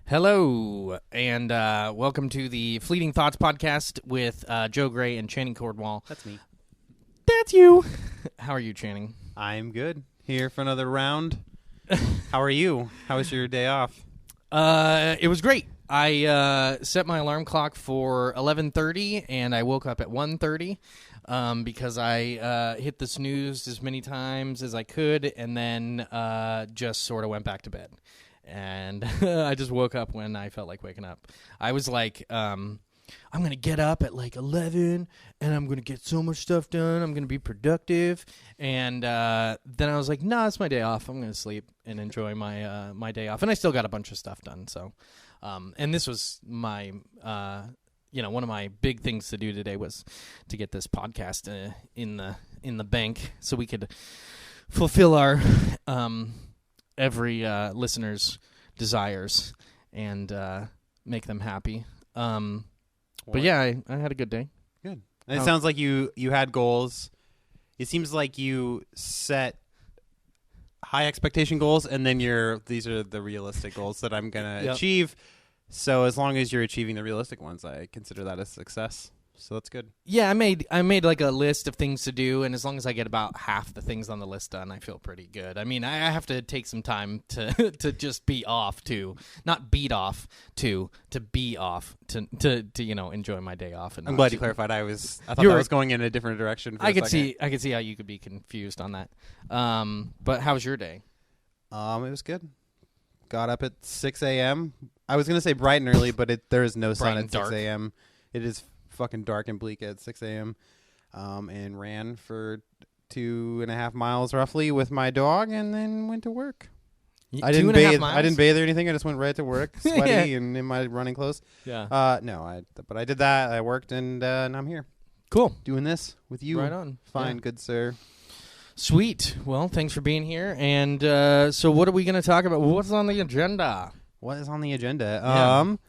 Hello, and welcome to the Fleeting Thoughts podcast with Joe Gray and Channing Cordwall. That's me. That's you. How are you, Channing? I'm good. Here for another round. How are you? How was your day off? It was great. I set my alarm clock for 11:30, and I woke up at 1:30 because I hit the snooze as many times as I could, and then just sort of went back to bed. And I just woke up when I felt like waking up. I was like, I'm going to get up at like 11, and I'm going to get so much stuff done. I'm going to be productive. And then I was like, nah, it's my day off. I'm going to sleep and enjoy my day off. And I still got a bunch of stuff done. So, and this was my, one of my big things to do today was to get this podcast in the bank so we could fulfill our every listener's desires and make them happy. But yeah, I had a good day. Good. And it sounds like you had goals. It seems like you set high expectation goals, and then these are the realistic goals that I'm going to achieve. So as long as you're achieving the realistic ones, I consider that a success. So that's good. Yeah, I made like a list of things to do, and as long as I get about half the things on the list done, I feel pretty good. I mean, I have to take some time to to just be off, to not beat off, to be off, to enjoy my day off. And I'm glad you clarified. I thought that was going in a different direction. I could see how you could be confused on that. But how was your day? It was good. Got up at 6 a.m. I was gonna say bright and early, but there is no sun at 6 a.m. It is fucking dark and bleak at 6 a.m. And ran for 2.5 miles roughly with my dog, and then went to work. I didn't bathe. I didn't bathe or anything. I just went right to work, sweaty and in my running clothes. Yeah. But I did that. I worked, and I'm here. Cool. Doing this with you. Right on. Fine, yeah. Good sir. Sweet. Well, thanks for being here. And so, what are we going to talk about? What's on the agenda? What is on the agenda?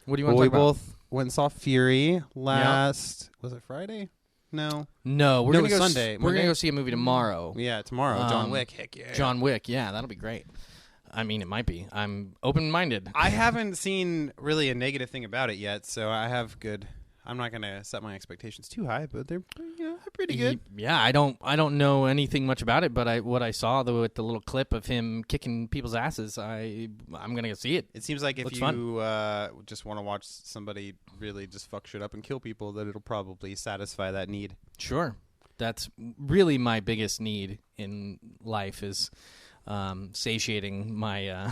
What do you want to talk about? We both went and saw Fury last. Was it Friday? No, we're gonna go Sunday. We're gonna go see a movie tomorrow. Yeah, tomorrow. John Wick. Heck yeah. John Wick. Yeah, that'll be great. I mean, it might be. I'm open-minded. I haven't seen really a negative thing about it yet, so I have good. I'm not gonna set my expectations too high, but they're pretty good. Yeah, I don't know anything much about it, but what I saw with the little clip of him kicking people's asses, I'm gonna go see it. It seems like if Looks you just want to watch somebody really just fuck shit up and kill people, that it'll probably satisfy that need. Sure, that's really my biggest need in life is satiating my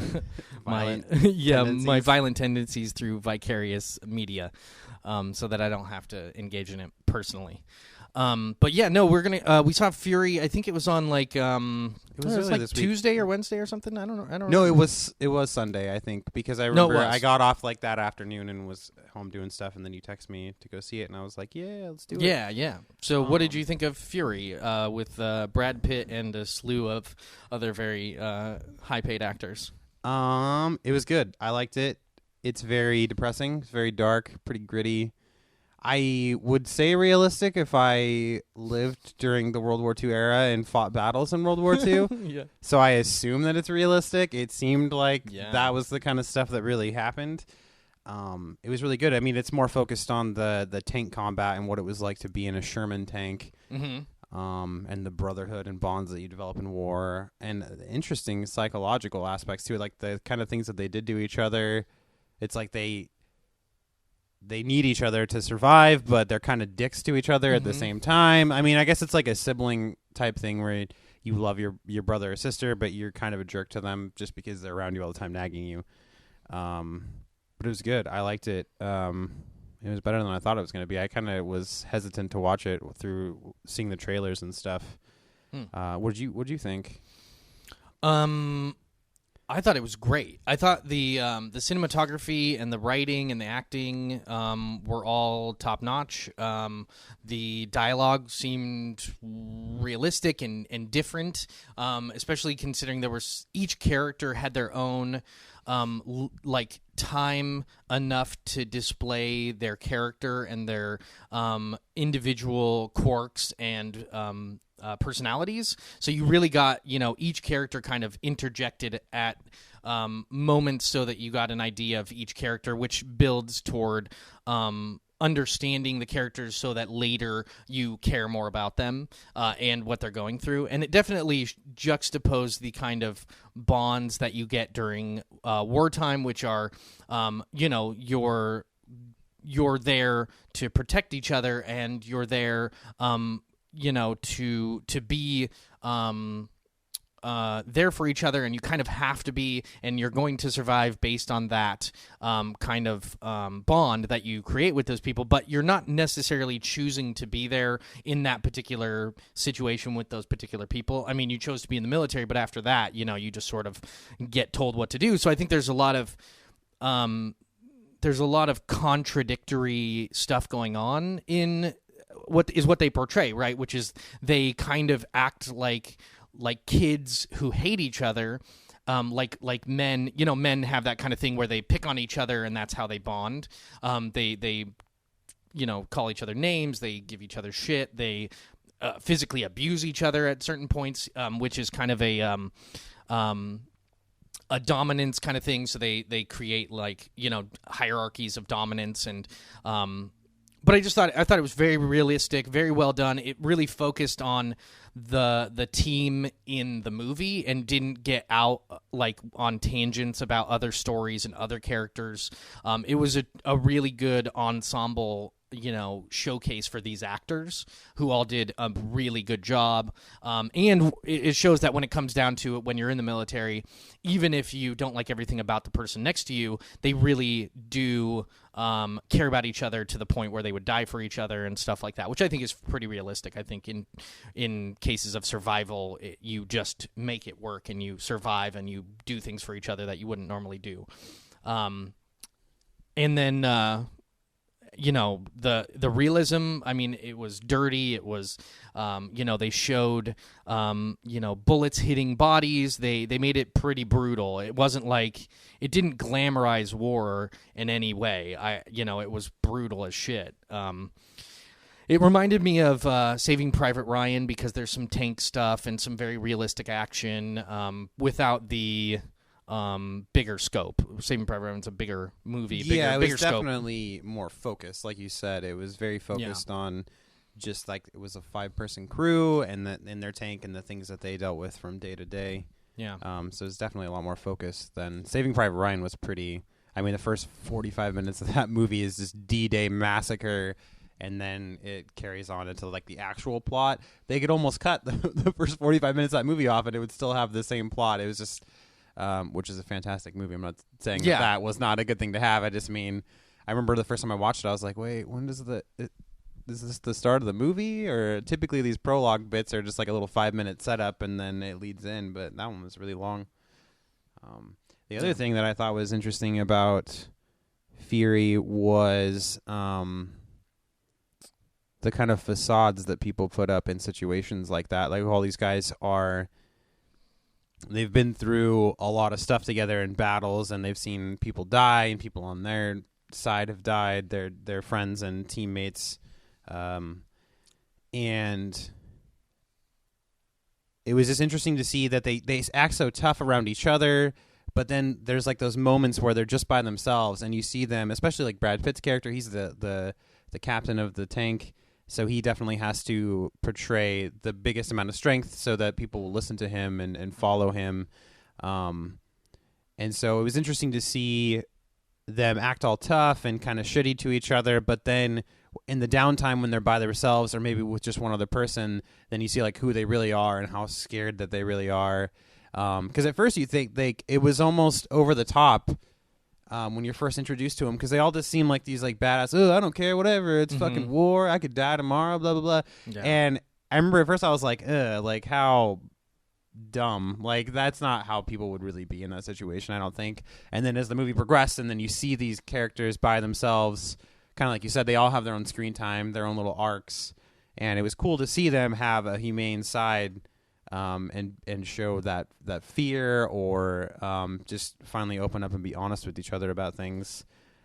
my violent tendencies through vicarious media, so that I don't have to engage in it personally. But yeah, no, we're gonna. We saw Fury. I think it was on like it was like Tuesday or Wednesday or something. I don't know. No, it was Sunday, I think, because I remember I got off like that afternoon and was home doing stuff, and then you text me to go see it, and I was like, yeah, let's do it. Yeah. So what did you think of Fury with Brad Pitt and a slew of other very high-paid actors? It was good. I liked it. It's very depressing. It's very dark, pretty gritty. I would say realistic if I lived during the World War II era and fought battles in World War II. Yeah. So I assume that it's realistic. It seemed like that was the kind of stuff that really happened. It was really good. I mean, it's more focused on the tank combat and what it was like to be in a Sherman tank, and the brotherhood and bonds that you develop in war, and interesting psychological aspects to it, like the kind of things that they did to each other. It's like they need each other to survive, but they're kind of dicks to each other at the same time. I mean, I guess it's like a sibling type thing where you love your brother or sister, but you're kind of a jerk to them just because they're around you all the time nagging you. But it was good. I liked it. It was better than I thought it was going to be. I kind of was hesitant to watch it through seeing the trailers and stuff. What'd you think? I thought it was great. I thought the cinematography and the writing and the acting were all top notch. The dialogue seemed realistic and different, especially considering each character had their own like time enough to display their character and their individual quirks and personalities. So you really got, each character kind of interjected at moments so that you got an idea of each character, which builds toward understanding the characters so that later you care more about them and what they're going through. And it definitely juxtaposed the kind of bonds that you get during wartime, which are, you're there to protect each other, and you're there, to be there for each other, and you kind of have to be, and you're going to survive based on that kind of bond that you create with those people, but you're not necessarily choosing to be there in that particular situation with those particular people. I mean, you chose to be in the military, but after that, you just sort of get told what to do. So I think there's a lot of contradictory stuff going on in what they portray, right? Which is they kind of act like kids who hate each other, like men. Men have that kind of thing where they pick on each other, and that's how they bond. They call each other names. They give each other shit. They physically abuse each other at certain points, which is kind of a dominance kind of thing. So they create hierarchies of dominance, and but I thought it was very realistic, very well done. It really focused on the team in the movie and didn't get out on tangents about other stories and other characters. It was a really good ensemble showcase for these actors who all did a really good job. And it shows that when it comes down to it, when you're in the military, even if you don't like everything about the person next to you, they really do care about each other to the point where they would die for each other and stuff like that, which I think is pretty realistic. I think in cases of survival, you just make it work and you survive and you do things for each other that you wouldn't normally do. And then the realism, I mean, it was dirty. It was, they showed, bullets hitting bodies. They made it pretty brutal. It wasn't it didn't glamorize war in any way. It was brutal as shit. It reminded me of Saving Private Ryan because there's some tank stuff and some very realistic action without the bigger scope. Saving Private Ryan's a bigger movie. It bigger was scope. definitely more focused, like you said. It was very focused on just it was a 5-person crew and in their tank and the things that they dealt with from day to day. Yeah. So it's definitely a lot more focused than Saving Private Ryan was pretty. I mean, the first 45 minutes of that movie is this D-Day massacre, and then it carries on into the actual plot. They could almost cut the first 45 minutes of that movie off, and it would still have the same plot. It was just. Which is a fantastic movie. I'm not saying that was not a good thing to have. I just mean, I remember the first time I watched it, I was like, wait, when does is this the start of the movie? Or typically these prologue bits are just a little 5-minute setup and then it leads in, but that one was really long. The other thing that I thought was interesting about Fury was the kind of facades that people put up in situations like that. All these guys they've been through a lot of stuff together in battles, and they've seen people die, and people on their side have died, their friends and teammates. And it was just interesting to see that they act so tough around each other, but then there's those moments where they're just by themselves, and you see them, especially Brad Pitt's character. He's the captain of the tank. So he definitely has to portray the biggest amount of strength so that people will listen to him and follow him. And so it was interesting to see them act all tough and kind of shitty to each other. But then in the downtime when they're by themselves or maybe with just one other person, then you see who they really are and how scared that they really are. Because at first you think it was almost over the top. When you're first introduced to them, because they all just seem like these badass, oh, I don't care, whatever, it's fucking war, I could die tomorrow, blah, blah, blah. Yeah. And I remember at first I was like, how dumb. That's not how people would really be in that situation, I don't think. And then as the movie progressed, and then you see these characters by themselves, kind of like you said, they all have their own screen time, their own little arcs, and it was cool to see them have a humane side. And show that fear or just finally open up and be honest with each other about things.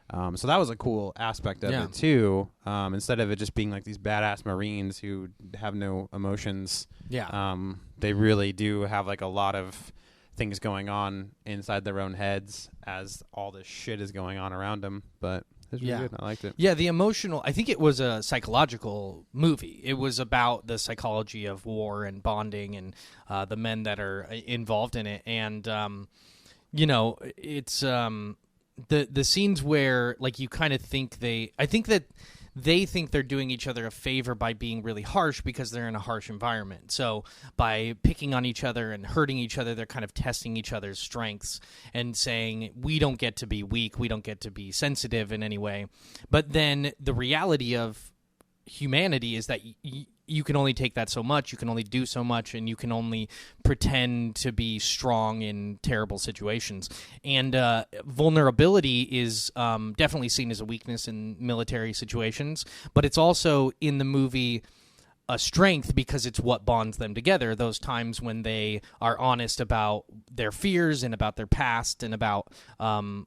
So that was a cool aspect of it too. Instead of it just being these badass Marines who have no emotions. Yeah. They really do have a lot of things going on inside their own heads as all this shit is going on around them. But it's really good. I liked it. Yeah, the emotional. I think it was a psychological movie. It was about the psychology of war and bonding and the men that are involved in it. And it's the scenes where like you kind of think I think that they think they're doing each other a favor by being really harsh because they're in a harsh environment. So by picking on each other and hurting each other, they're kind of testing each other's strengths and saying, we don't get to be weak, we don't get to be sensitive in any way. But then the reality of humanity is that you can only take that so much, you can only do so much, and you can only pretend to be strong in terrible situations. And vulnerability is definitely seen as a weakness in military situations, but it's also in the movie a strength because it's what bonds them together, those times when they are honest about their fears and about their past and about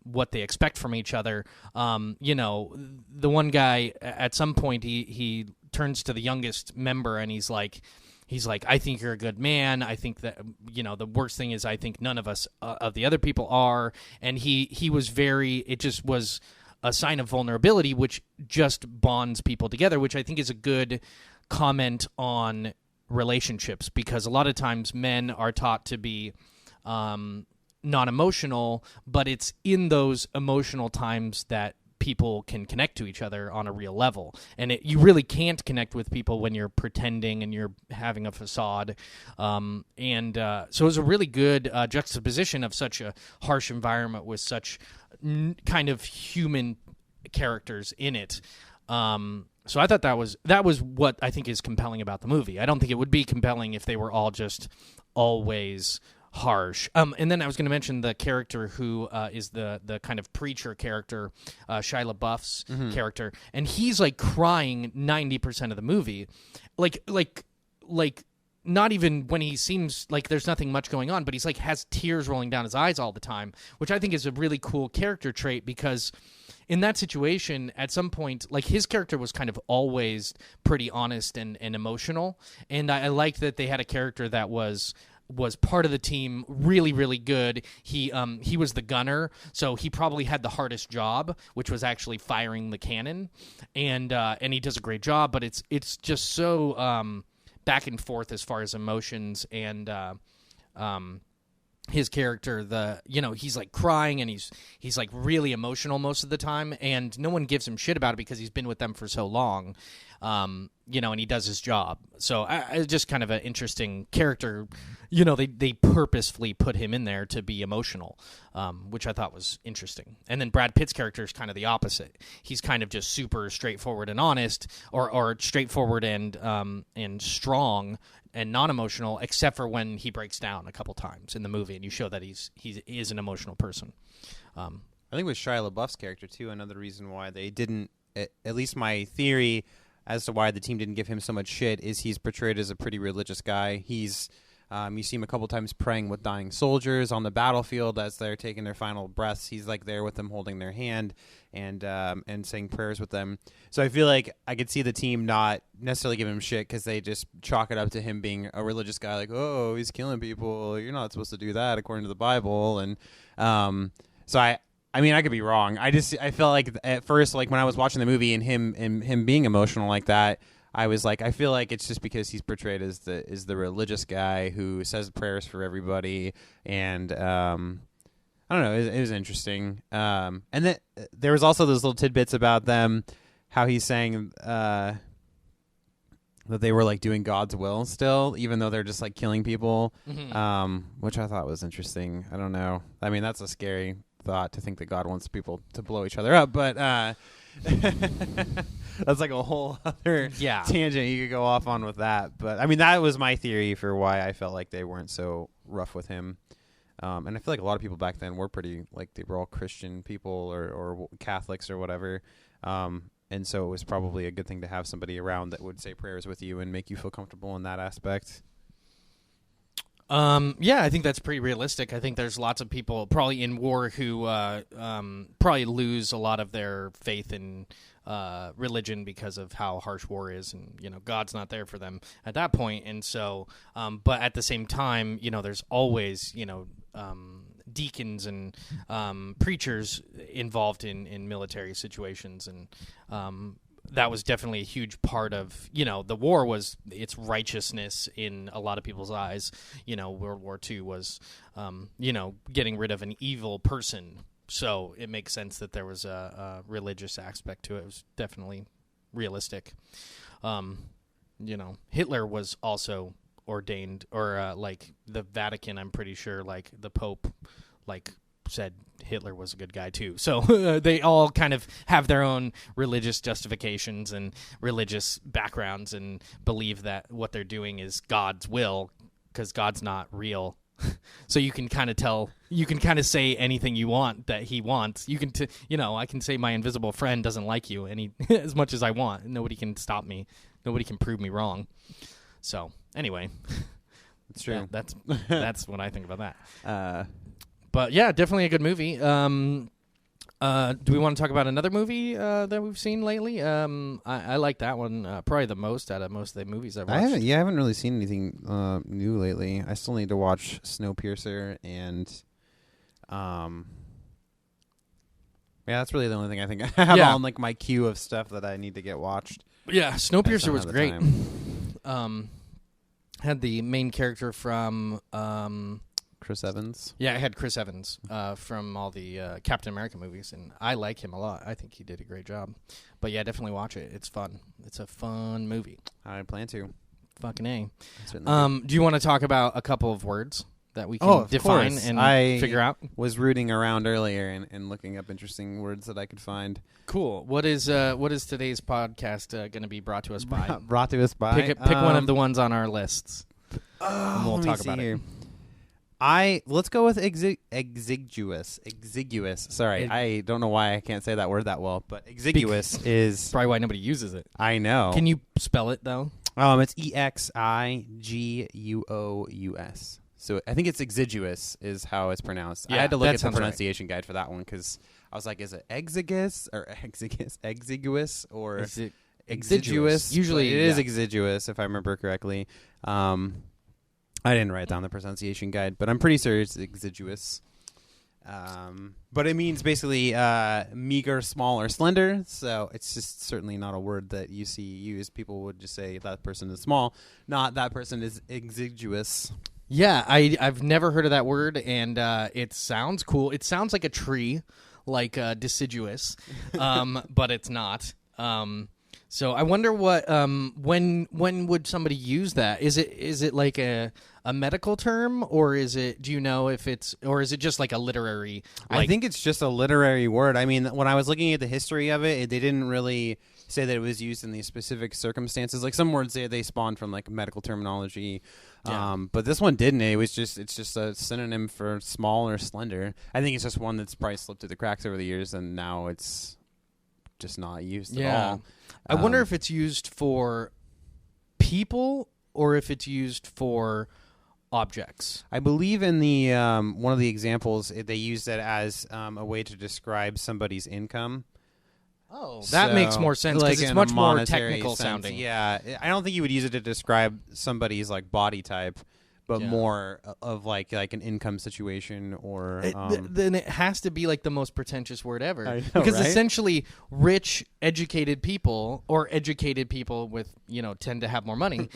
what they expect from each other. The one guy, at some point, he turns to the youngest member and he's like, I think you're a good man. I think that, the worst thing is I think none of us, of the other people are. And he was it just was a sign of vulnerability, which just bonds people together, which I think is a good comment on relationships, because a lot of times men are taught to be non-emotional, but it's in those emotional times that people can connect to each other on a real level. And you really can't connect with people when you're pretending and you're having a facade. So it was a really good juxtaposition of such a harsh environment with such kind of human characters in it. So I thought that was what I think is compelling about the movie. I don't think it would be compelling if they were all just always harsh. And then I was going to mention the character who is the kind of preacher character, Shia LaBeouf's character, and he's like crying 90% of the movie, like not even when he seems like there's nothing much going on, but he's like has tears rolling down his eyes all the time, which I think is a really cool character trait, because in that situation, at some point, like his character was kind of always pretty honest and emotional, and I liked that they had a character that was part of the team, really, really good. He was the gunner, so he probably had the hardest job, which was actually firing the cannon, and he does a great job. But it's just so back and forth as far as emotions and his character. He's like crying and he's like really emotional most of the time, and no one gives him shit about it because he's been with them for so long. And he does his job. So it's just kind of an interesting character. They purposefully put him in there to be emotional, which I thought was interesting. And then Brad Pitt's character is kind of the opposite. He's kind of just super straightforward and honest, or straightforward and strong and non-emotional, except for when he breaks down a couple times in the movie, and you show that he is an emotional person. I think with Shia LaBeouf's character too, another reason why they didn't, at least my theory as to why the team didn't give him so much shit, is he's portrayed as a pretty religious guy. He's you see him a couple times praying with dying soldiers on the battlefield as they're taking their final breaths. He's like there with them, holding their hand and saying prayers with them. So I feel like I could see the team not necessarily giving him shit because they just chalk it up to him being a religious guy, like, oh, he's killing people. You're not supposed to do that according to the Bible. And so I mean, I could be wrong. I felt like at first, like when I was watching the movie and him being emotional like that, I was like, I feel like it's just because he's portrayed as the religious guy who says prayers for everybody, and I don't know. It was interesting. And then there was also those little tidbits about them, how he's saying that they were like doing God's will still, even though they're just like killing people, which I thought was interesting. I don't know. I mean, that's a scary thought to think that God wants people to blow each other up, but that's like a whole other tangent you could go off on with that. But I mean, that was my theory for why I felt like they weren't so rough with him. And I feel like a lot of people back then were pretty, like, they were all Christian people or Catholics or whatever. And so it was probably a good thing to have somebody around that would say prayers with you and make you feel comfortable in that aspect. Yeah, I think that's pretty realistic. I think there's lots of people probably in war who probably lose a lot of their faith in religion because of how harsh war is, and God's not there for them at that point. And so, but at the same time, there's always deacons and preachers involved in military situations, and that was definitely a huge part of, the war was its righteousness in a lot of people's eyes. World War II was, getting rid of an evil person. So it makes sense that there was a religious aspect to it. It was definitely realistic. Hitler was also ordained, or like the Vatican, I'm pretty sure, like the Pope, like said Hitler was a good guy too. So they all kind of have their own religious justifications and religious backgrounds and believe that what they're doing is God's will, because God's not real. So you can kind of say anything you want that he wants. You can, I can say my invisible friend doesn't like you as much as I want. Nobody can stop me. Nobody can prove me wrong. So anyway, it's true. That's what I think about that. But yeah, definitely a good movie. Do we want to talk about another movie that we've seen lately? I like that one probably the most out of most of the movies I've watched. I haven't really seen anything new lately. I still need to watch Snowpiercer, and that's really the only thing I think I have on like my queue of stuff that I need to get watched. Yeah, Snowpiercer was great. Had the main character from Chris Evans. Yeah, I had Chris Evans from all the Captain America movies, and I like him a lot. I think he did a great job. But yeah, definitely watch it. It's fun. It's a fun movie. I plan to. Fucking A. Do you want to talk about a couple of words that we can define and figure out? I was rooting around earlier and looking up interesting words that I could find. Cool. What is today's podcast going to be brought to us by? Brought to us by? Pick one of the ones on our lists. And we'll talk about it. Let's go with exiguous. Exiguous. Sorry, I don't know why I can't say that word that well, but exiguous is probably why nobody uses it. I know. Can you spell it though? It's EXIGUOUS. So I think it's exiguous is how it's pronounced. Yeah, I had to look at the pronunciation guide for that one because I was like, is it exiguous or exiguous or is it exiguous? Usually it is exiguous if I remember correctly. I didn't write down the pronunciation guide, but I'm pretty sure it's exiguous. But it means basically meager, small, or slender. So it's just certainly not a word that you see used. People would just say that person is small, not that person is exiguous. Yeah, I've never heard of that word, and it sounds cool. It sounds like a tree, like deciduous, but it's not. So I wonder what when would somebody use that? Is it like a medical term, or is it? Do you know if it's, or is it just like a literary? I think it's just a literary word. I mean, when I was looking at the history of it, they didn't really say that it was used in these specific circumstances. Like some words they spawned from like medical terminology, but this one didn't. It's just a synonym for small or slender. I think it's just one that's probably slipped through the cracks over the years, and now it's just not used at all. I wonder if it's used for people or if it's used for objects. I believe in the one of the examples they used it as a way to describe somebody's income. Oh, that makes more sense because it's much more technical sounding. Yeah, I don't think you would use it to describe somebody's like body type, but more of like an income situation or then it has to be like the most pretentious word ever. I know, because right? essentially rich educated people or educated people with tend to have more money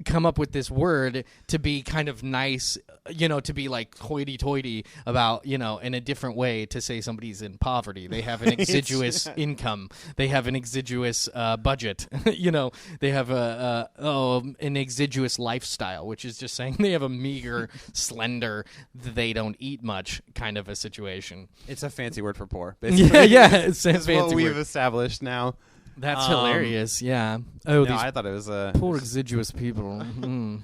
come up with this word to be kind of nice, to be like hoity-toity about, in a different way to say somebody's in poverty. They have an exiguous income. They have an exiguous budget. They have an exiguous lifestyle, which is just saying they have a meager, slender, they don't eat much kind of a situation. It's a fancy word for poor, basically. Yeah, it's a fancy what we've word. established now. That's hilarious, yeah. Oh, I thought it was poor exiguous people. No.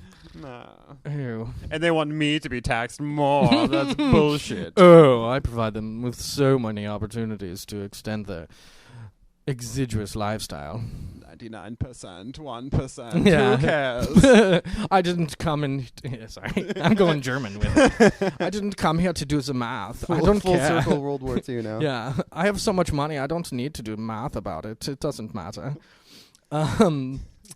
Ew. And they want me to be taxed more. That's bullshit. Oh, I provide them with so many opportunities to extend their exiguous lifestyle. 99%, 1%. Yeah. Who cares? I didn't come in. Sorry, I'm going German with it. I didn't come here to do the math. I don't full care. circle World War II now. Yeah, I have so much money. I don't need to do math about it. It doesn't matter.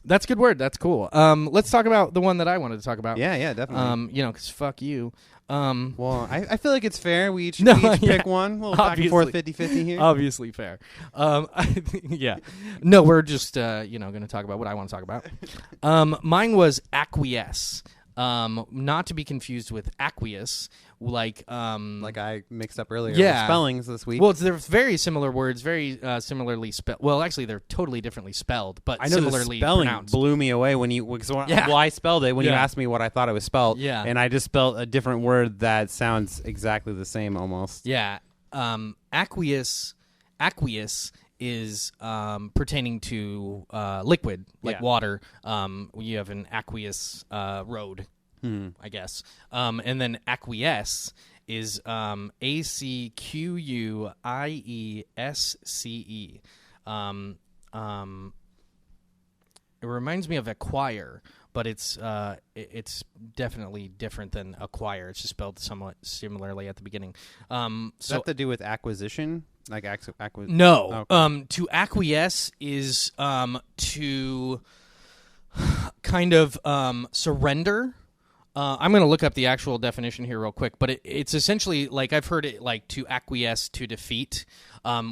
That's a good word. That's cool. Let's talk about the one that I wanted to talk about. Yeah, definitely. Because fuck you. Well, I feel like it's fair. We each pick one. A little back and forth 50-50 here. Obviously fair. Yeah. No, we're just, going to talk about what I want to talk about. Mine was acquiesce. Not to be confused with acquiesce, like I mixed up earlier. Yeah. With spellings this week. Well, they're very similar words, very similarly spelled. Well, actually, they're totally differently spelled, but I know similarly the spelling pronounced. blew me away when I spelled it when you asked me what I thought it was spelled. Yeah. And I just spelled a different word that sounds exactly the same almost. Yeah. Acquiesce is pertaining to liquid, like water. You have an aqueous road, I guess. And then acquiesce is ACQUIESCE. It reminds me of acquire, but it's definitely different than acquire. It's just spelled somewhat similarly at the beginning. Does that have to do with acquisition? Like No. Okay. To acquiesce is to kind of surrender. I'm going to look up the actual definition here real quick, but it's essentially like I've heard it like to acquiesce to defeat,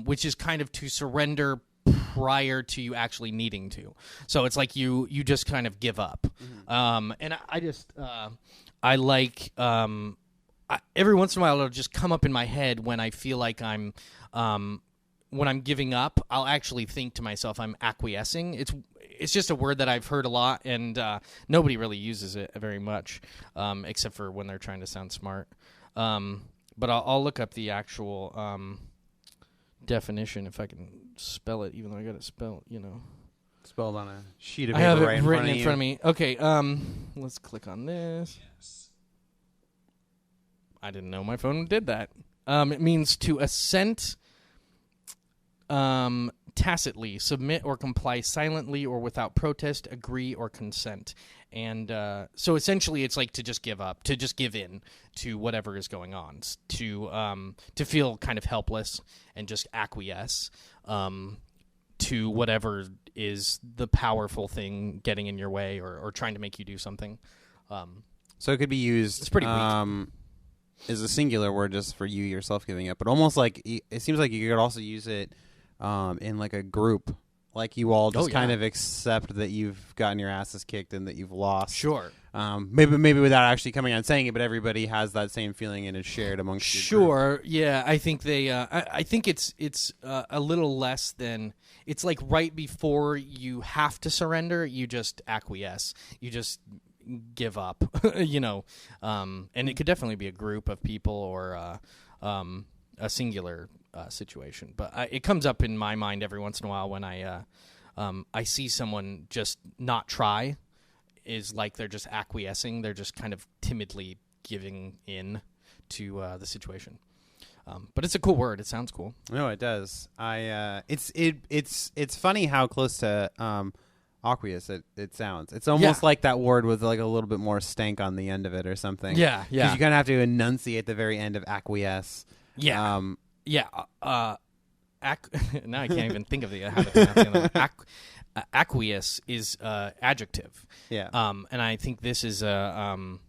which is kind of to surrender prior to you actually needing to. So it's like you just kind of give up. And I just I like every once in a while it'll just come up in my head when I feel like when I'm giving up, I'll actually think to myself I'm acquiescing. It's just a word that I've heard a lot, and nobody really uses it very much, except for when they're trying to sound smart. But I'll look up the actual definition if I can spell it, even though I got it spelled, Spelled on a sheet of I paper have it right written in front front of me. Okay, let's click on this. Yes. I didn't know my phone did that. It means to assent tacitly, submit or comply silently or without protest, agree or consent. And so essentially it's like to just give up, to just give in to whatever is going on, to feel kind of helpless and just acquiesce to whatever is the powerful thing getting in your way or trying to make you do something. So it could be used. It's pretty weak. Is a singular word just for you yourself giving up, but almost like it seems like you could also use it in like a group, like you all just kind of accept that you've gotten your asses kicked and that you've lost. Sure. Maybe without actually coming out and saying it, but everybody has that same feeling and it's shared amongst. Sure. Yeah. I think they. I think it's a little less than. It's like right before you have to surrender, you just acquiesce. You just give up. And it could definitely be a group of people or a singular situation. But it comes up in my mind every once in a while when I see someone just not try. Is like they're just acquiescing. They're just kind of timidly giving in to the situation. But it's a cool word. It sounds cool. No, it does. It's funny how close to aqueous it sounds. It's almost like that word with like a little bit more stank on the end of it or something. Yeah. Because you kind of have to enunciate the very end of acquiesce. Yeah. Now I can't even think of how to pronounce it. Acquiesce is adjective. Yeah. And I think this is an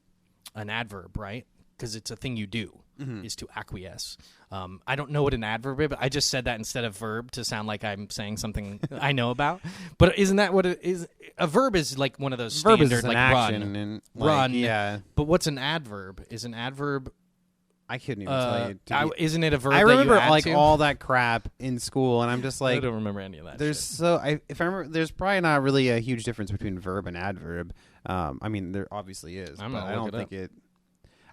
adverb, right? Because it's a thing you do, is to acquiesce. I don't know what an adverb is, but I just said that instead of verb to sound like I'm saying something I know about. But isn't that what it is? A verb is like one of those standard, verb is like action run. And run. Yeah. But what's an adverb? Is an adverb... I couldn't even tell you. Isn't it a verb? I remember that you add like to? all that crap in school, and I'm just like, I don't remember any of that. If I remember, there's probably not really a huge difference between verb and adverb. I mean, there obviously is, but I don't think it.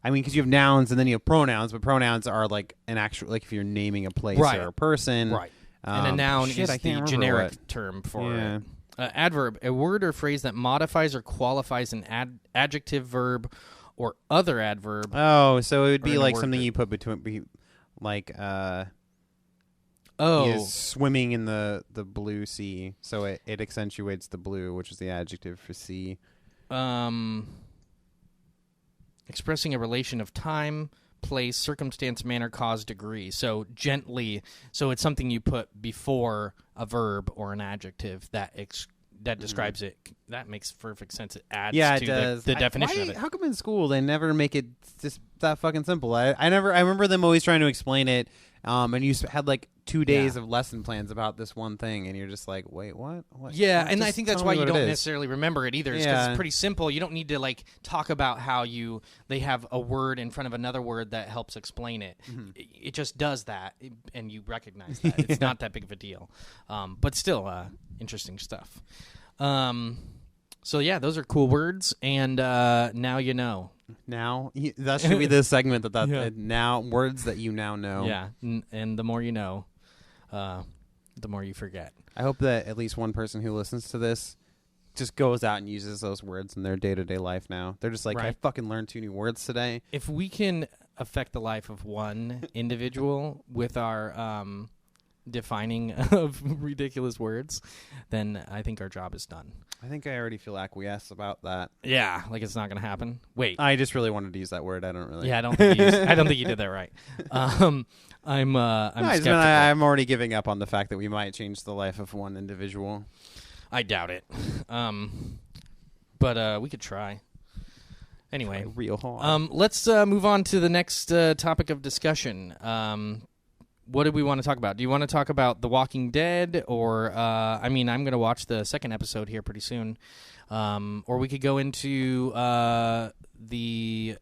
I mean, because you have nouns and then you have pronouns, but pronouns are like an actual, like if you're naming a place or a person, right? And a noun is the generic term for it. Adverb, a word or phrase that modifies or qualifies an adjective, verb, or other adverb. Oh, so it would be like something you put between, like, he is swimming in the blue sea, so it accentuates the blue, which is the adjective for sea. Expressing a relation of time, place, circumstance, manner, cause, degree. So gently. So it's something you put before a verb or an adjective that that describes it. That makes perfect sense. It adds Yeah, to it does. the definition of it. How come in school they never make it just that fucking simple? I remember them always trying to explain it. And you had like 2 days of lesson plans about this one thing, and you're just like, wait, what? Yeah, and just I think that's tell why me you what don't it is. necessarily remember it either. Because it's pretty simple. You don't need to like talk about how they have a word in front of another word that helps explain it. It just does that, and you recognize that. It's not that big of a deal. But still, interesting stuff. So yeah, those are cool words, and now you know. Now that should be the segment now words that you now know. Yeah, and the more you know, the more you forget. I hope that at least one person who listens to this just goes out and uses those words in their day-to-day life now. They're just like, I fucking learned 2 new words today. If we can affect the life of one individual with our defining of ridiculous words, then I think our job is done. I think I already feel acquiesce about that. Yeah, like it's not going to happen. Wait, I just really wanted to use that word. I don't really. Yeah, I don't think you did that right. I'm skeptical. I'm already giving up on the fact that we might change the life of one individual. I doubt it. But we could try. Anyway, try real hard. Let's move on to the next topic of discussion. What did we want to talk about? Do you want to talk about The Walking Dead, or I'm going to watch the second episode here pretty soon, or we could go into the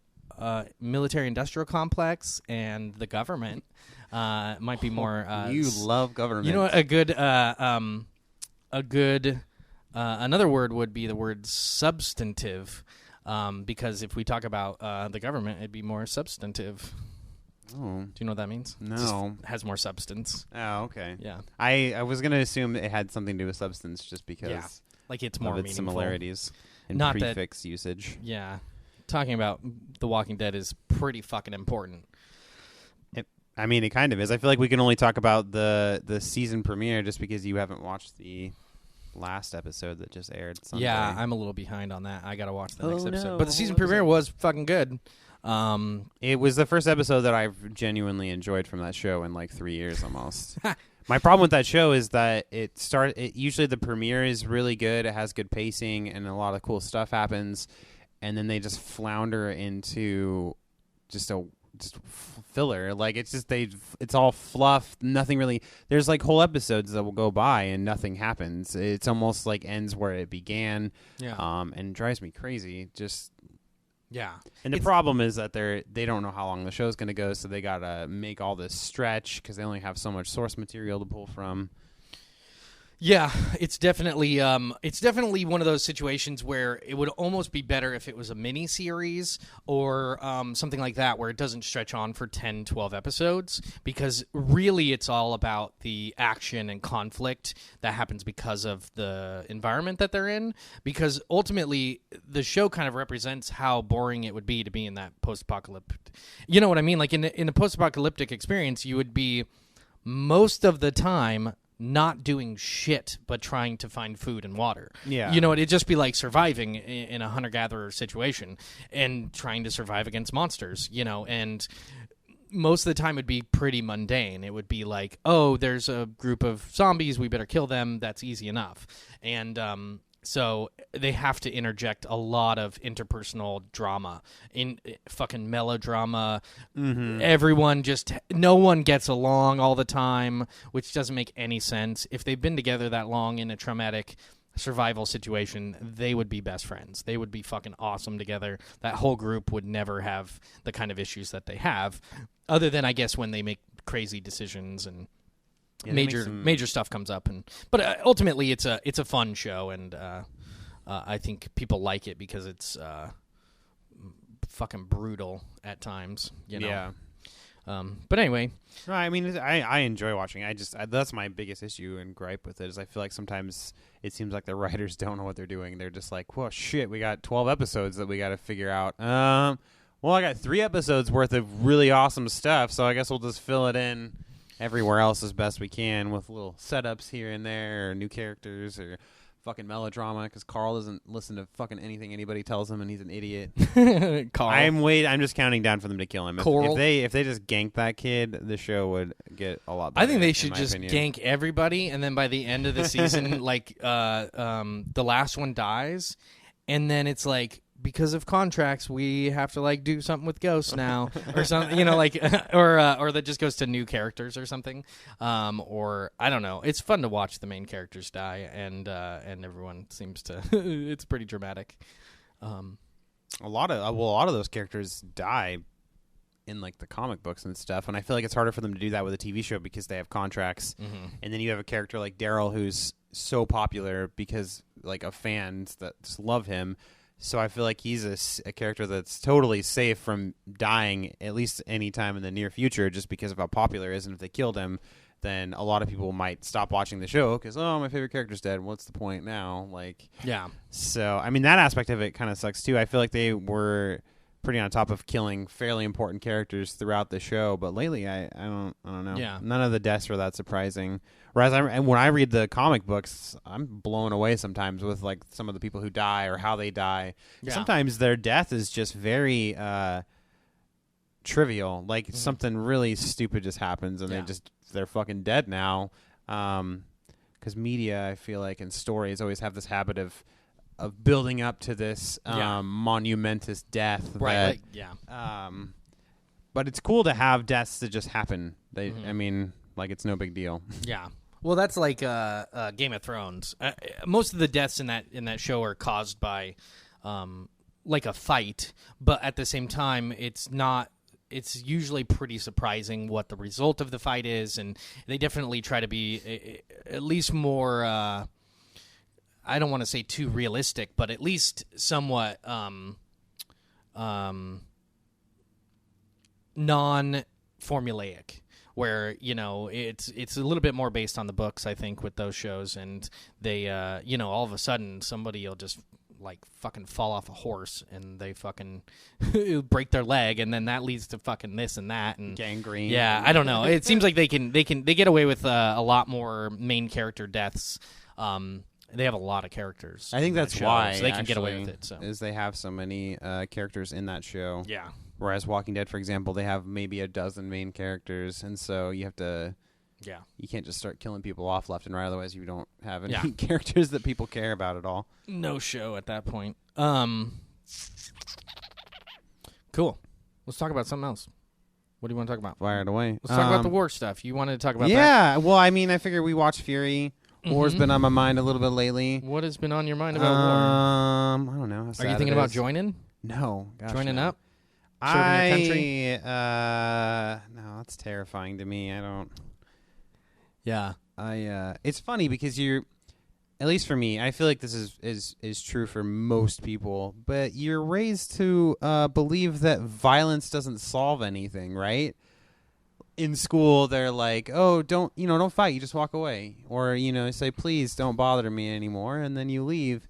military-industrial complex and the government. Might be more. You love government. You know what? Another word would be the word substantive, because if we talk about the government, it'd be more substantive. Oh. Do you know what that means? No. Just has more substance. Oh, okay. Yeah. I was going to assume it had something to do with substance just because like it's of more its meaningful. similarities in Not prefix usage. Yeah. Talking about The Walking Dead is pretty fucking important. It kind of is. I feel like we can only talk about the season premiere just because you haven't watched the last episode that just aired Sunday. Yeah, I'm a little behind on that. I got to watch the next episode. No. But the season premiere was fucking good. It was the first episode that I've genuinely enjoyed from that show in like 3 years almost. My problem with that show is that usually the premiere is really good. It has good pacing and a lot of cool stuff happens, and then they just flounder into just filler. Like it's all fluff. Nothing really. There's like whole episodes that will go by and nothing happens. It's almost like ends where it began. Yeah. And drives me crazy. Yeah. And the problem is that they don't know how long the show's going to go, so they got to make all this stretch because they only have so much source material to pull from. Yeah, it's definitely one of those situations where it would almost be better if it was a mini series or something like that where it doesn't stretch on for 10, 12 episodes, because really it's all about the action and conflict that happens because of the environment that they're in, because ultimately the show kind of represents how boring it would be to be in that post-apocalyptic. You know what I mean? Like in a post-apocalyptic experience, you would be most of the time not doing shit but trying to find food and water. Yeah. You know, it'd just be like surviving in a hunter-gatherer situation and trying to survive against monsters, you know, and most of the time it'd be pretty mundane. It would be like, oh, there's a group of zombies, we better kill them. That's easy enough. And so they have to interject a lot of interpersonal drama, in fucking melodrama. Mm-hmm. No one gets along all the time, which doesn't make any sense. If they've been together that long in a traumatic survival situation, they would be best friends. They would be fucking awesome together. That whole group would never have the kind of issues that they have, other than, I guess, when they make crazy decisions and major stuff comes up, but ultimately it's a fun show, and I think people like it because it's fucking brutal at times, you know. Yeah. But anyway, I mean, I enjoy watching. That's my biggest issue and gripe with it is I feel like sometimes it seems like the writers don't know what they're doing. They're just like, well, shit, we got 12 episodes that we got to figure out. Well, I got 3 episodes worth of really awesome stuff, so I guess we'll just fill it in everywhere else as best we can with little setups here and there or new characters or fucking melodrama because Carl doesn't listen to fucking anything anybody tells him, and he's an idiot. Carl. I'm just counting down for them to kill him. Coral. If they just gank that kid, the show would get a lot better. I think they should just opinion. gank everybody, and then by the end of the season, like the last one dies, and then it's like, because of contracts, we have to like do something with ghosts now, or something, like, or that just goes to new characters or something, or I don't know. It's fun to watch the main characters die, and everyone seems to. It's pretty dramatic. A lot of those characters die in like the comic books and stuff, and I feel like it's harder for them to do that with a TV show because they have contracts, and then you have a character like Daryl who's so popular because like of fans that just love him. So I feel like he's a character that's totally safe from dying at least any time in the near future just because of how popular he is. And if they killed him, then a lot of people might stop watching the show because, oh, my favorite character's dead. What's the point now? Like, yeah. So, I mean, that aspect of it kind of sucks too. I feel like they were pretty on top of killing fairly important characters throughout the show. But lately, I don't know. Yeah. None of the deaths were that surprising. Whereas when I read the comic books, I'm blown away sometimes with like some of the people who die or how they die. Yeah. Sometimes their death is just very trivial. Like something really stupid just happens and they're fucking dead now. Because media, I feel like, and stories always have this habit of building up to this monumentous death. Right. But it's cool to have deaths that just happen. I mean, like, it's no big deal. Yeah. Well, that's like Game of Thrones. Most of the deaths in that show are caused by like a fight, but at the same time, it's not. It's usually pretty surprising what the result of the fight is, and they definitely try to be at least more. I don't want to say too realistic, but at least somewhat non-formulaic. Where it's a little bit more based on the books, I think, with those shows, and they all of a sudden somebody will just like fucking fall off a horse and they fucking break their leg, and then that leads to fucking this and that and gangrene. Yeah, I don't know. It seems like they get away with a lot more main character deaths. They have a lot of characters. I think that's why so they can get away with it. So is they have so many characters in that show. Yeah. Whereas Walking Dead, for example, they have maybe a dozen main characters, and so you have to. Yeah. You can't just start killing people off left and right, otherwise you don't have any characters that people care about at all. No show at that point. Cool. Let's talk about something else. What do you want to talk about? Fire it away. Let's talk about the war stuff. You wanted to talk about that? Yeah. Well, I mean, I figured we watched Fury. War's been on my mind a little bit lately. What has been on your mind about war? I don't know. How sad Are you thinking about joining? No. Gosh, joining up? Serving your country? No, that's terrifying to me. I don't. Yeah. It's funny because you're, at least for me, I feel like this is true for most people, but you're raised to believe that violence doesn't solve anything, right? In school, they're like, "Oh, don't fight. You just walk away," or say, "Please don't bother me anymore," and then you leave.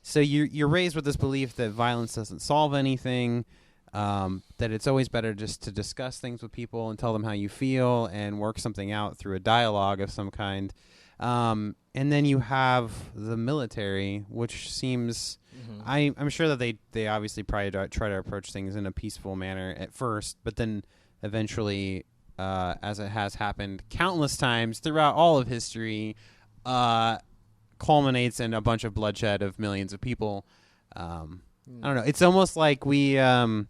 So you're raised with this belief that violence doesn't solve anything, that it's always better just to discuss things with people and tell them how you feel and work something out through a dialogue of some kind. And then you have the military, which seems, I'm sure that they obviously probably try to approach things in a peaceful manner at first, but then eventually, as it has happened countless times throughout all of history, culminates in a bunch of bloodshed of millions of people. I don't know. It's almost like we try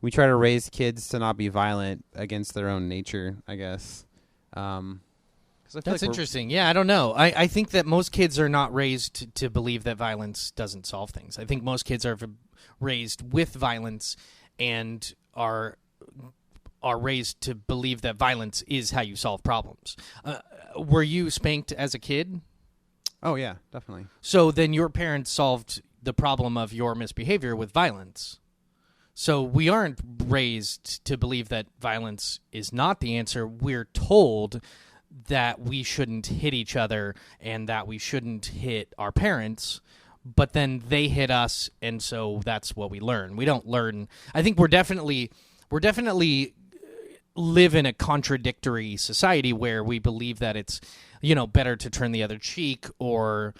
to raise kids to not be violent against their own nature, I guess. That's interesting. Yeah, I don't know. I think that most kids are not raised to believe that violence doesn't solve things. I think most kids are raised with violence and are raised to believe that violence is how you solve problems. Were you spanked as a kid? Oh, yeah, definitely. So then your parents solved the problem of your misbehavior with violence. So we aren't raised to believe that violence is not the answer. We're told that we shouldn't hit each other and that we shouldn't hit our parents, but then they hit us, and so that's what we learn. We don't learn. I think we're definitely live in a contradictory society where we believe that it's, better to turn the other cheek or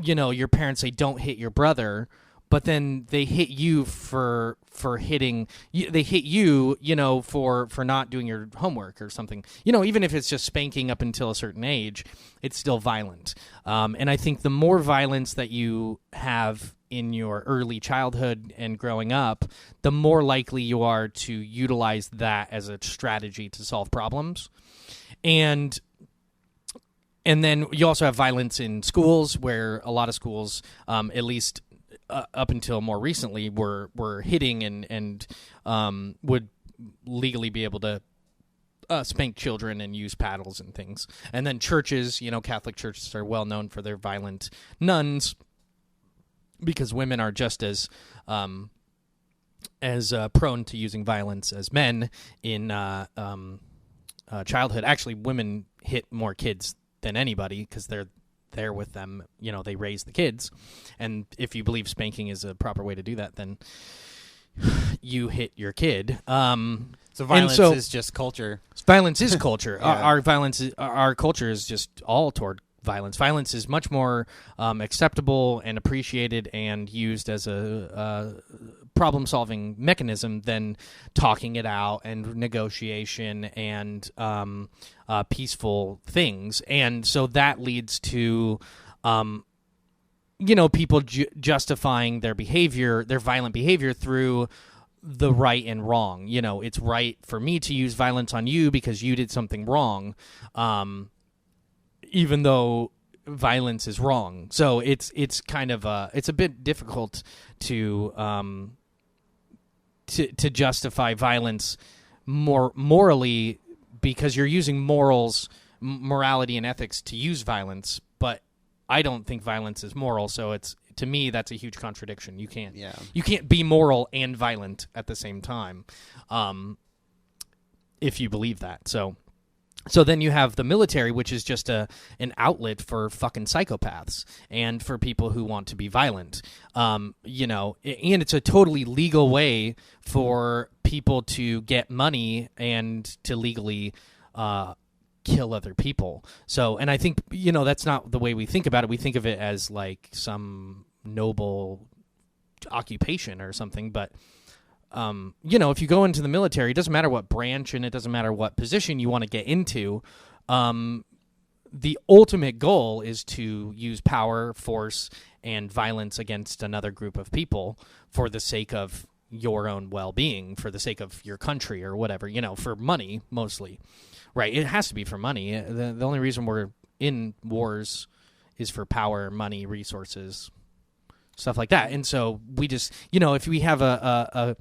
your parents say don't hit your brother, but then they hit you for hitting they hit you, for not doing your homework or something. Even if it's just spanking up until a certain age, it's still violent. And I think the more violence that you have in your early childhood and growing up, the more likely you are to utilize that as a strategy to solve problems. And then you also have violence in schools, where a lot of schools, at least up until more recently, were hitting and would legally be able to spank children and use paddles and things. And then churches, Catholic churches are well known for their violent nuns, because women are just as prone to using violence as men in childhood. Actually, women hit more kids than anybody because they're there with them. They raise the kids. And if you believe spanking is a proper way to do that, then you hit your kid. So violence is just culture. Violence is culture. Yeah. Our culture is just all toward violence. Violence is much more acceptable and appreciated and used as a problem-solving mechanism than talking it out and negotiation and peaceful things. And so that leads to, people justifying their behavior, their violent behavior, through the right and wrong. It's right for me to use violence on you because you did something wrong, even though violence is wrong. So it's kind of it's a bit difficult to justify violence more morally, because you're using morality and ethics to use violence, but I don't think violence is moral. So to me, that's a huge contradiction. You can't be moral and violent at the same time, if you believe that. So then you have the military, which is just an outlet for fucking psychopaths and for people who want to be violent. And it's a totally legal way for people to get money and to legally kill other people. So, and I think, that's not the way we think about it. We think of it as like some noble occupation or something, but if you go into the military, it doesn't matter what branch and it doesn't matter what position you want to get into. The ultimate goal is to use power, force, and violence against another group of people for the sake of your own well-being, for the sake of your country or whatever, for money mostly. Right? It has to be for money. The only reason we're in wars is for power, money, resources, stuff like that. And so we just, if we have a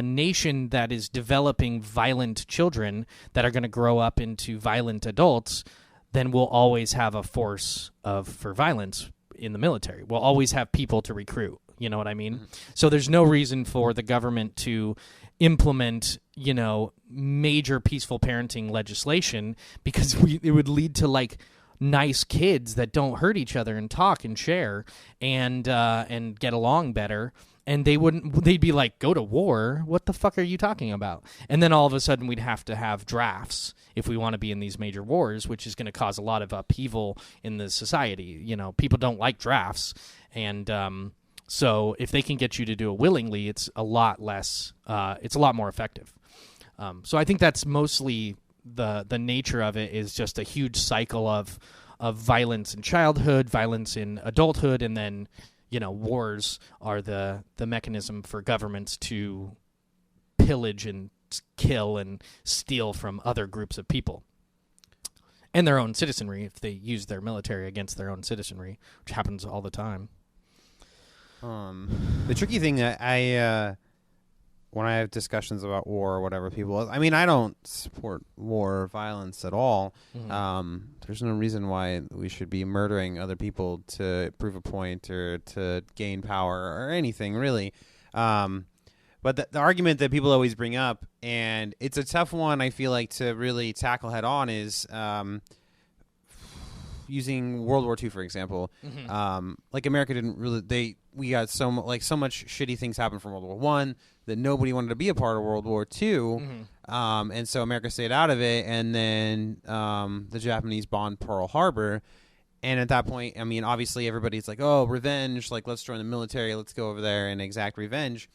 nation that is developing violent children that are going to grow up into violent adults, then we'll always have a force for violence in the military. We'll always have people to recruit. You know what I mean? Mm-hmm. So there's no reason for the government to implement, major peaceful parenting legislation, because it would lead to like nice kids that don't hurt each other and talk and share and get along better. And they'd be like, go to war? What the fuck are you talking about? And then all of a sudden we'd have to have drafts if we want to be in these major wars, which is going to cause a lot of upheaval in the society. People don't like drafts. And so if they can get you to do it willingly, it's a lot more effective. So I think that's mostly the nature of it, is just a huge cycle of violence in childhood, violence in adulthood, and then wars are the mechanism for governments to pillage and kill and steal from other groups of people and their own citizenry, if they use their military against their own citizenry, which happens all the time. The tricky thing that when I have discussions about war or whatever, I don't support war or violence at all. Mm-hmm. There's no reason why we should be murdering other people to prove a point or to gain power or anything, really. But the argument that people always bring up, and it's a tough one, I feel like, to really tackle head on, is using World War II, for example. Mm-hmm. Like America didn't really, we got so much shitty things happen from World War I that nobody wanted to be a part of World War II. Mm-hmm. And so America stayed out of it, and then the Japanese bombed Pearl Harbor. And at that point, I mean, obviously everybody's like, oh, revenge, like, let's join the military, let's go over there and exact revenge.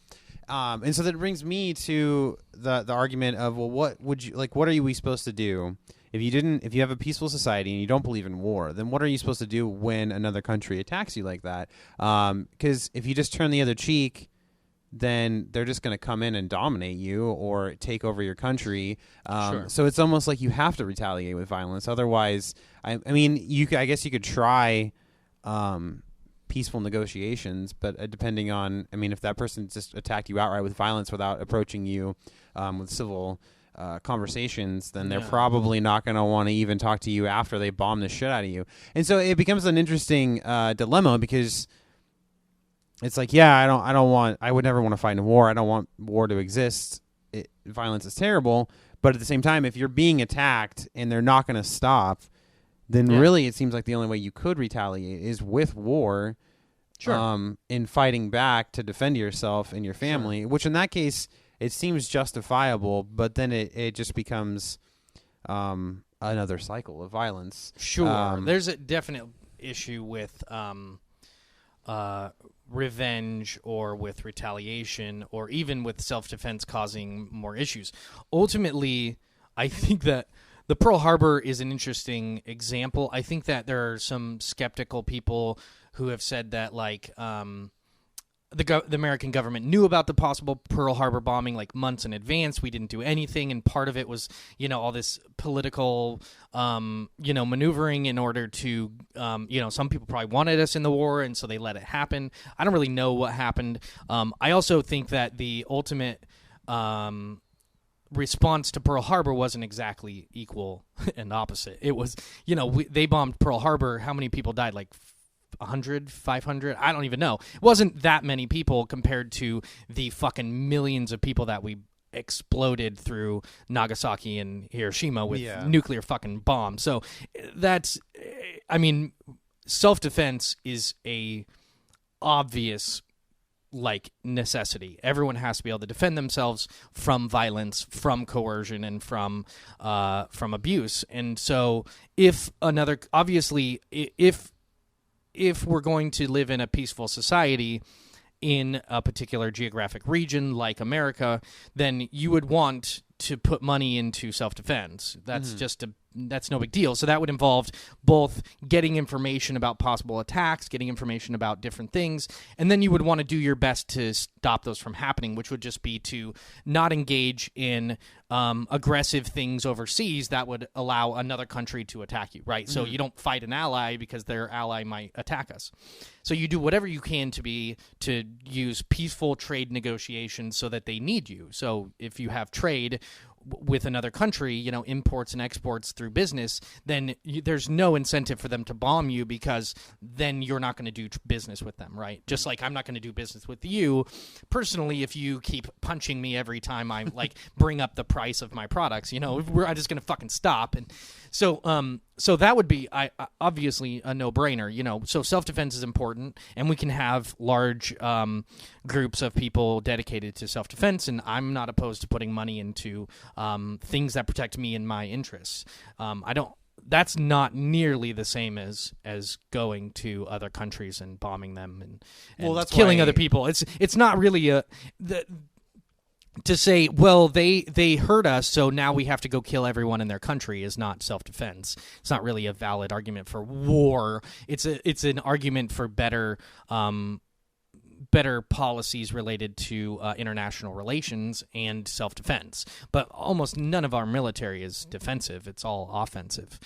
And so that brings me to the argument of, well, what are we supposed to do if you have a peaceful society and you don't believe in war? Then what are you supposed to do when another country attacks you like that? Because if you just turn the other cheek, then they're just going to come in and dominate you or take over your country. Sure. So it's almost like you have to retaliate with violence. Otherwise, I mean, I guess you could try peaceful negotiations, but depending on, I mean, if that person just attacked you outright with violence without approaching you with civil conversations, then they're probably not going to want to even talk to you after they bomb the shit out of you. And so it becomes an interesting dilemma, because it's like, I would never want to fight in a war. I don't want war to exist. Violence is terrible. But at the same time, if you're being attacked and they're not going to stop, then really it seems like the only way you could retaliate is with war. Sure. In fighting back to defend yourself and your family, which in that case, it seems justifiable, but then it just becomes another cycle of violence. Sure. There's a definite issue with revenge or with retaliation or even with self-defense causing more issues. Ultimately, I think that the Pearl Harbor is an interesting example. I think that there are some skeptical people who have said that, like, the American government knew about the possible Pearl Harbor bombing like months in advance. We didn't do anything, and part of it was, all this political, maneuvering in order to, some people probably wanted us in the war, and so they let it happen. I don't really know what happened. I also think that the ultimate response to Pearl Harbor wasn't exactly equal and opposite. It was, they bombed Pearl Harbor. How many people died? Like 100, 500? I don't even know. It wasn't that many people compared to the fucking millions of people that we exploded through Nagasaki and Hiroshima with nuclear fucking bombs. So that's, self-defense is a obvious necessity. Everyone has to be able to defend themselves from violence, from coercion, and from abuse. And so if we're going to live in a peaceful society in a particular geographic region like America, then you would want to put money into self-defense. That's that's no big deal. So that would involve both getting information about possible attacks, getting information about different things, and then you would want to do your best to stop those from happening, which would just be to not engage in aggressive things overseas that would allow another country to attack you, right? So you don't fight an ally because their ally might attack us. So you do whatever you can to use peaceful trade negotiations so that they need you. So if you have trade with another country, imports and exports through business, then there's no incentive for them to bomb you, because then you're not going to do business with them, right? Just like I'm not going to do business with you personally if you keep punching me every time I bring up the price of my products. I'm just going to fucking stop. And so that would be obviously a no-brainer. So self-defense is important, and we can have large groups of people dedicated to self-defense, and I'm not opposed to putting money into things that protect me and my interests. That's not nearly the same as going to other countries and bombing them and that's killing other people. It's not really to say, well, they hurt us, so now we have to go kill everyone in their country is not self-defense. It's not really a valid argument for war. It's an argument for better policies related to international relations and self-defense. But almost none of our military is defensive. It's all offensive.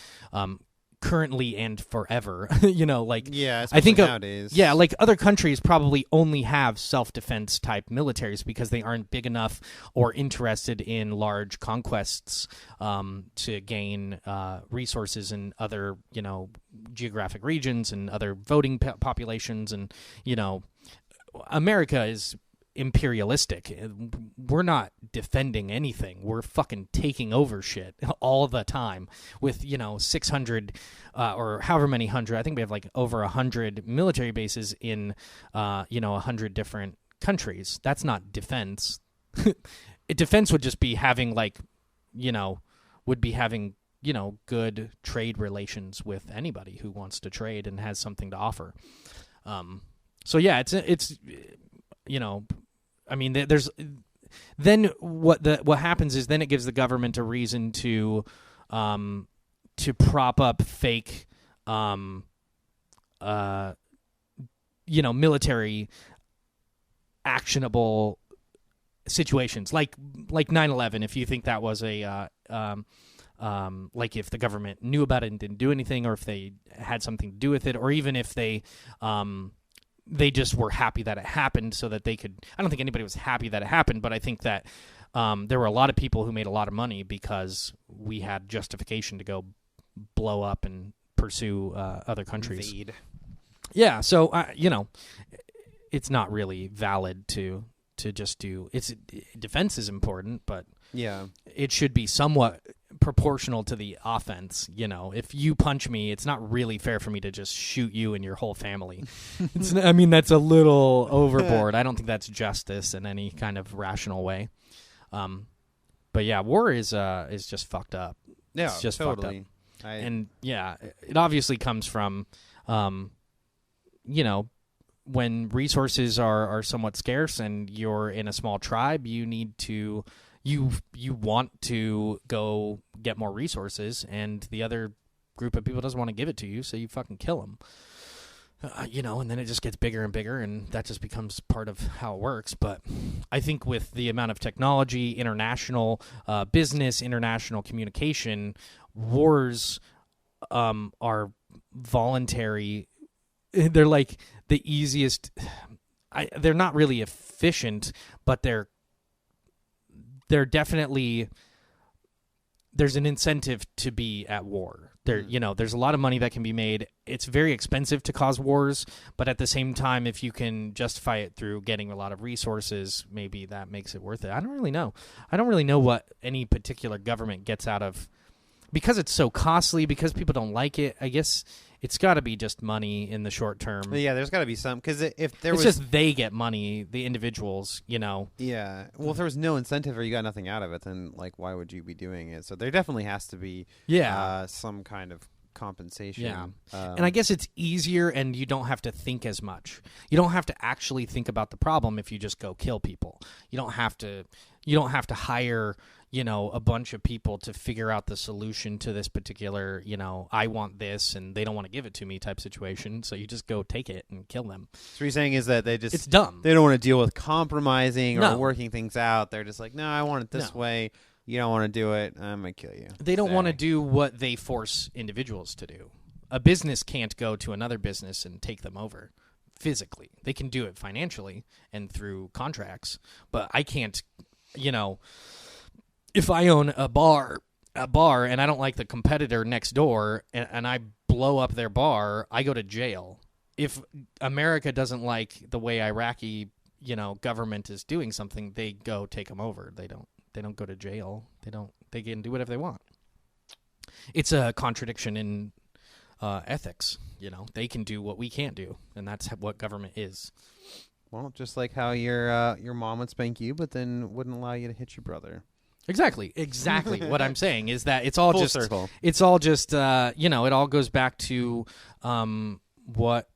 Currently and forever, I think nowadays. Other countries probably only have self-defense type militaries because they aren't big enough or interested in large conquests to gain resources in other, geographic regions and other voting populations. And, America is imperialistic. We're not defending anything. We're fucking taking over shit all the time with 600 or however many hundred. I think we have over 100 military bases in 100 different countries. That's not defense. Defense would just be having having good trade relations with anybody who wants to trade and has something to offer. So yeah, it's I mean, there's then what happens is then it gives the government a reason to prop up fake military actionable situations like 9/11. If you think that was a like if the government knew about it and didn't do anything, or if they had something to do with it, or even if they just were happy that it happened so that they could. I don't think anybody was happy that it happened, but I think that there were a lot of people who made a lot of money because we had justification to go blow up and pursue other countries. Invade. Yeah, so it's not really valid to just do. Defense is important, but yeah, it should be somewhat proportional to the offense. If you punch me, it's not really fair for me to just shoot you and your whole family. That's a little overboard. I don't think that's justice in any kind of rational way. But yeah, war is just fucked up. Yeah, it's just totally. Fucked up. And yeah, it obviously comes from, when resources are somewhat scarce and you're in a small tribe, you need to. You want to go get more resources, and the other group of people doesn't want to give it to you, so you fucking kill them. And then it just gets bigger and bigger, and that just becomes part of how it works. But I think with the amount of technology, international business, international communication, wars are voluntary. They're like the easiest. They're not really efficient, but they're definitely, there's an incentive to be at war. There's a lot of money that can be made. It's very expensive to cause wars, but at the same time, if you can justify it through getting a lot of resources, maybe that makes it worth it. I don't really know. I don't really know what any particular government gets out of, because it's so costly, because people don't like it. I guess it's got to be just money in the short term. Yeah, there's got to be some, because if there it's was just they get money, the individuals, Yeah, well, if there was no incentive or you got nothing out of it, then why would you be doing it? So there definitely has to be some kind of compensation. Yeah, and I guess it's easier, and you don't have to think as much. You don't have to actually think about the problem if you just go kill people. You don't have to hire a bunch of people to figure out the solution to this particular, I want this and they don't want to give it to me type situation. So you just go take it and kill them. So what you're saying is that it's dumb. They don't want to deal with compromising or working things out. They're just like, no, I want it this way. You don't want to do it. I'm going to kill you. They don't want to do what they force individuals to do. A business can't go to another business and take them over physically. They can do it financially and through contracts, but I can't, if I own a bar and I don't like the competitor next door and I blow up their bar, I go to jail. If America doesn't like the way Iraqi, government is doing something, they go take them over. They don't go to jail. They can do whatever they want. It's a contradiction in ethics. They can do what we can't do, and that's what government is. Well, just like how your mom would spank you, but then wouldn't allow you to hit your brother. Exactly. What I'm saying is that it's all Full just circle. It's all just it all goes back to what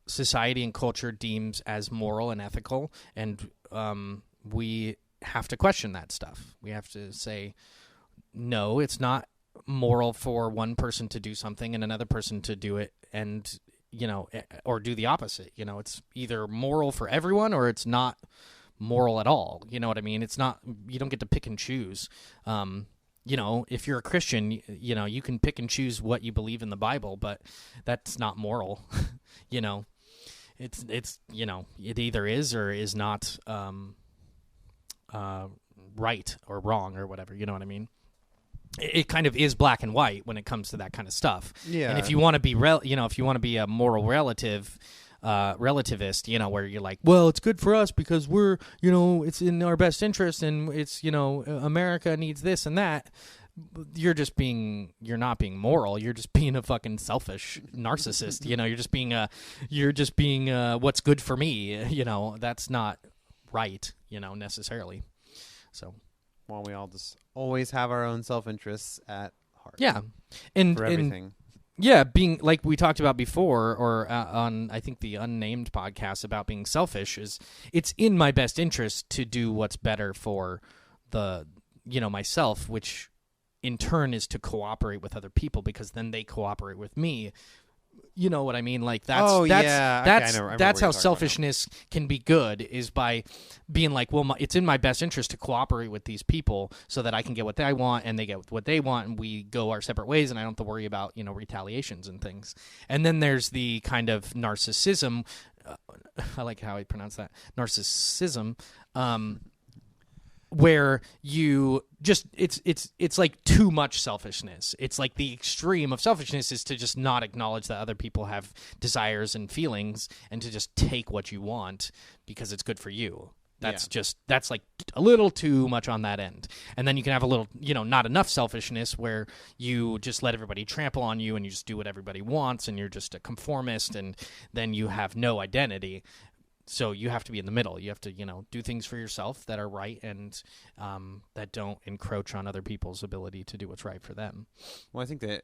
society and culture deems as moral and ethical, and we have to question that stuff. We have to say, no, it's not moral for one person to do something and another person to do it, and or do the opposite. It's either moral for everyone or it's not moral at all. You know what I mean? It's not, you don't get to pick and choose. If you're a Christian, you can pick and choose what you believe in the Bible, but that's not moral. It's it either is or is not right or wrong or whatever. You know what I mean? It kind of is black and white when it comes to that kind of stuff. Yeah. And if you want to be if you want to be a moral relativist, where you're like, well, it's good for us because we're, it's in our best interest and it's, America needs this and that. You're not being moral. You're just being a fucking selfish narcissist. You're just being what's good for me. That's not right, necessarily. So. Well, we all just always have our own self-interests at hard. Yeah, and for everything. Yeah, being like we talked about before, or on I think the Unnamed podcast about being selfish is it's in my best interest to do what's better for the myself, which in turn is to cooperate with other people because then they cooperate with me. You know what I mean? Like that's how selfishness can be good, is by being like, well, it's in my best interest to cooperate with these people so that I can get what I want and they get what they want and we go our separate ways and I don't have to worry about retaliations and things. And then there's the kind of narcissism. I like how I pronounce that, narcissism. Where you just it's like too much selfishness. It's like the extreme of selfishness is to just not acknowledge that other people have desires and feelings and to just take what you want because it's good for you. That's like a little too much on that end. And then you can have a little, not enough selfishness where you just let everybody trample on you and you just do what everybody wants and you're just a conformist and then you have no identity. So you have to be in the middle. You have to, do things for yourself that are right and that don't encroach on other people's ability to do what's right for them. Well, I think that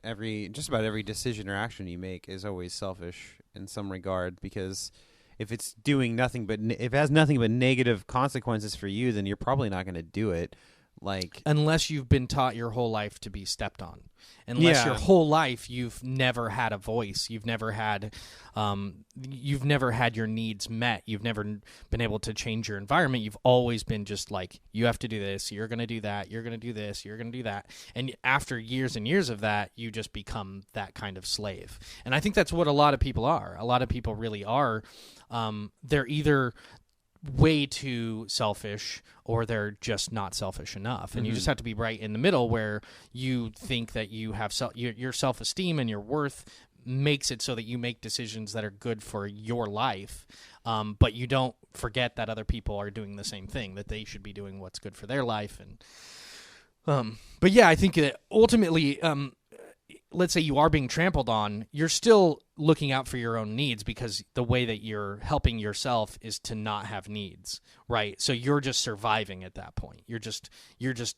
just about every decision or action you make is always selfish in some regard, because if it's doing nothing but if it has nothing but negative consequences for you, then you're probably not going to do it. Like, unless you've been taught your whole life to be stepped on, unless your whole life you've never had a voice, you've never had your needs met, you've never been able to change your environment. You've always been just like, you have to do this, you're going to do that, you're going to do this, you're going to do that. And after years and years of that, you just become that kind of slave. And I think that's what a lot of people are. A lot of people really are. They're either way too selfish or they're just not selfish enough, and you just have to be right in the middle where you think that you have your self-esteem and your worth makes it so that you make decisions that are good for your life, but you don't forget that other people are doing the same thing, that they should be doing what's good for their life. And but yeah, I think that ultimately, let's say you are being trampled on, you're still looking out for your own needs, because the way that you're helping yourself is to not have needs, right? So you're just surviving at that point. You're just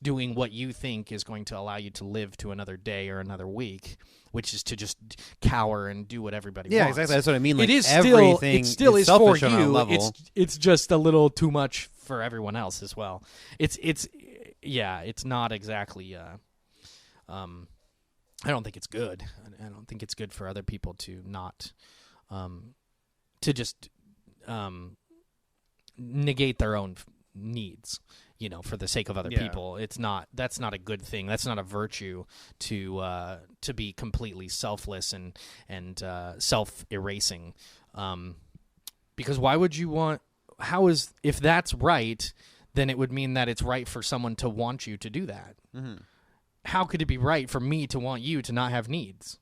doing what you think is going to allow you to live to another day or another week, which is to just cower and do what everybody wants. Yeah, exactly. That's what I mean. Like, it is everything still is for selfish you. on a level. It's just a little too much for everyone else as well. It's not exactly. I don't think it's good. I don't think it's good for other people to not, to just negate their own needs, for the sake of other people. That's not a good thing. That's not a virtue to be completely selfless and self-erasing. Because why would you want? If that's right, then it would mean that it's right for someone to want you to do that. Mm-hmm. How could it be right for me to want you to not have needs?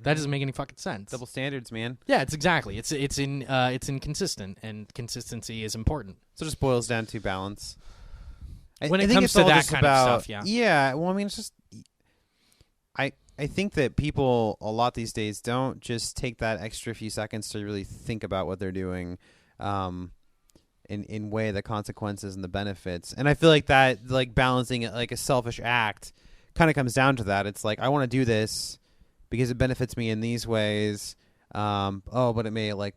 That doesn't make any fucking sense. Double standards, man. Yeah, it's inconsistent, and consistency is important. So it just boils down to balance. When it comes to that kind of stuff, yeah. Yeah, well, I mean, it's just I think that people a lot these days don't just take that extra few seconds to really think about what they're doing. In weigh the consequences and the benefits. And I feel like that, like, balancing it like a selfish act kind of comes down to that. It's like, I want to do this because it benefits me in these ways. But it may like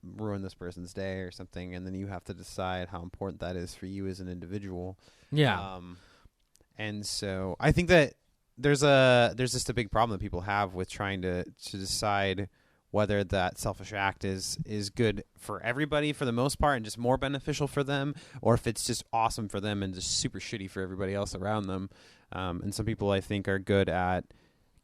ruin this person's day or something. And then you have to decide how important that is for you as an individual. Yeah. And so I think that there's just a big problem that people have with trying to decide whether that selfish act is good for everybody for the most part and just more beneficial for them, or if it's just awesome for them and just super shitty for everybody else around them. And some people, I think, are good at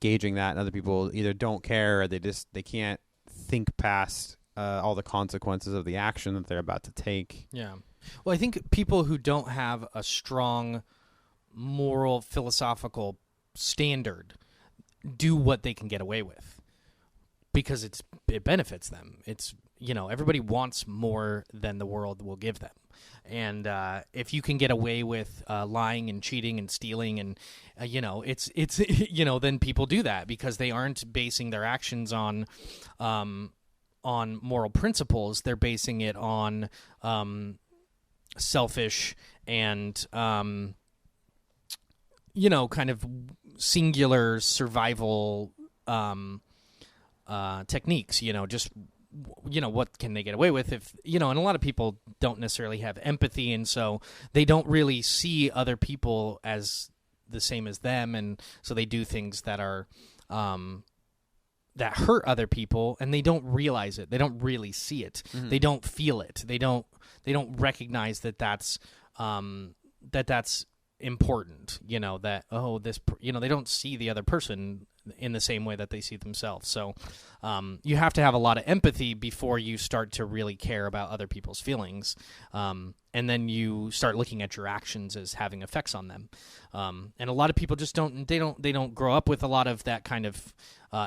gauging that, and other people either don't care or they can't think past all the consequences of the action that they're about to take. Yeah. Well, I think people who don't have a strong moral, philosophical standard do what they can get away with, because it benefits them. It's, everybody wants more than the world will give them. And if you can get away with lying and cheating and stealing and, it's then people do that because they aren't basing their actions on moral principles. They're basing it on selfish and kind of singular survival techniques, just what can they get away with if and a lot of people don't necessarily have empathy, and so they don't really see other people as the same as them, and so they do things that are that hurt other people, and they don't realize it. They don't really see it. Mm-hmm. They don't feel it. They don't recognize that that's important. That they don't see the other person in the same way that they see themselves. So you have to have a lot of empathy before you start to really care about other people's feelings. And then you start looking at your actions as having effects on them. And a lot of people just don't grow up with a lot of that kind of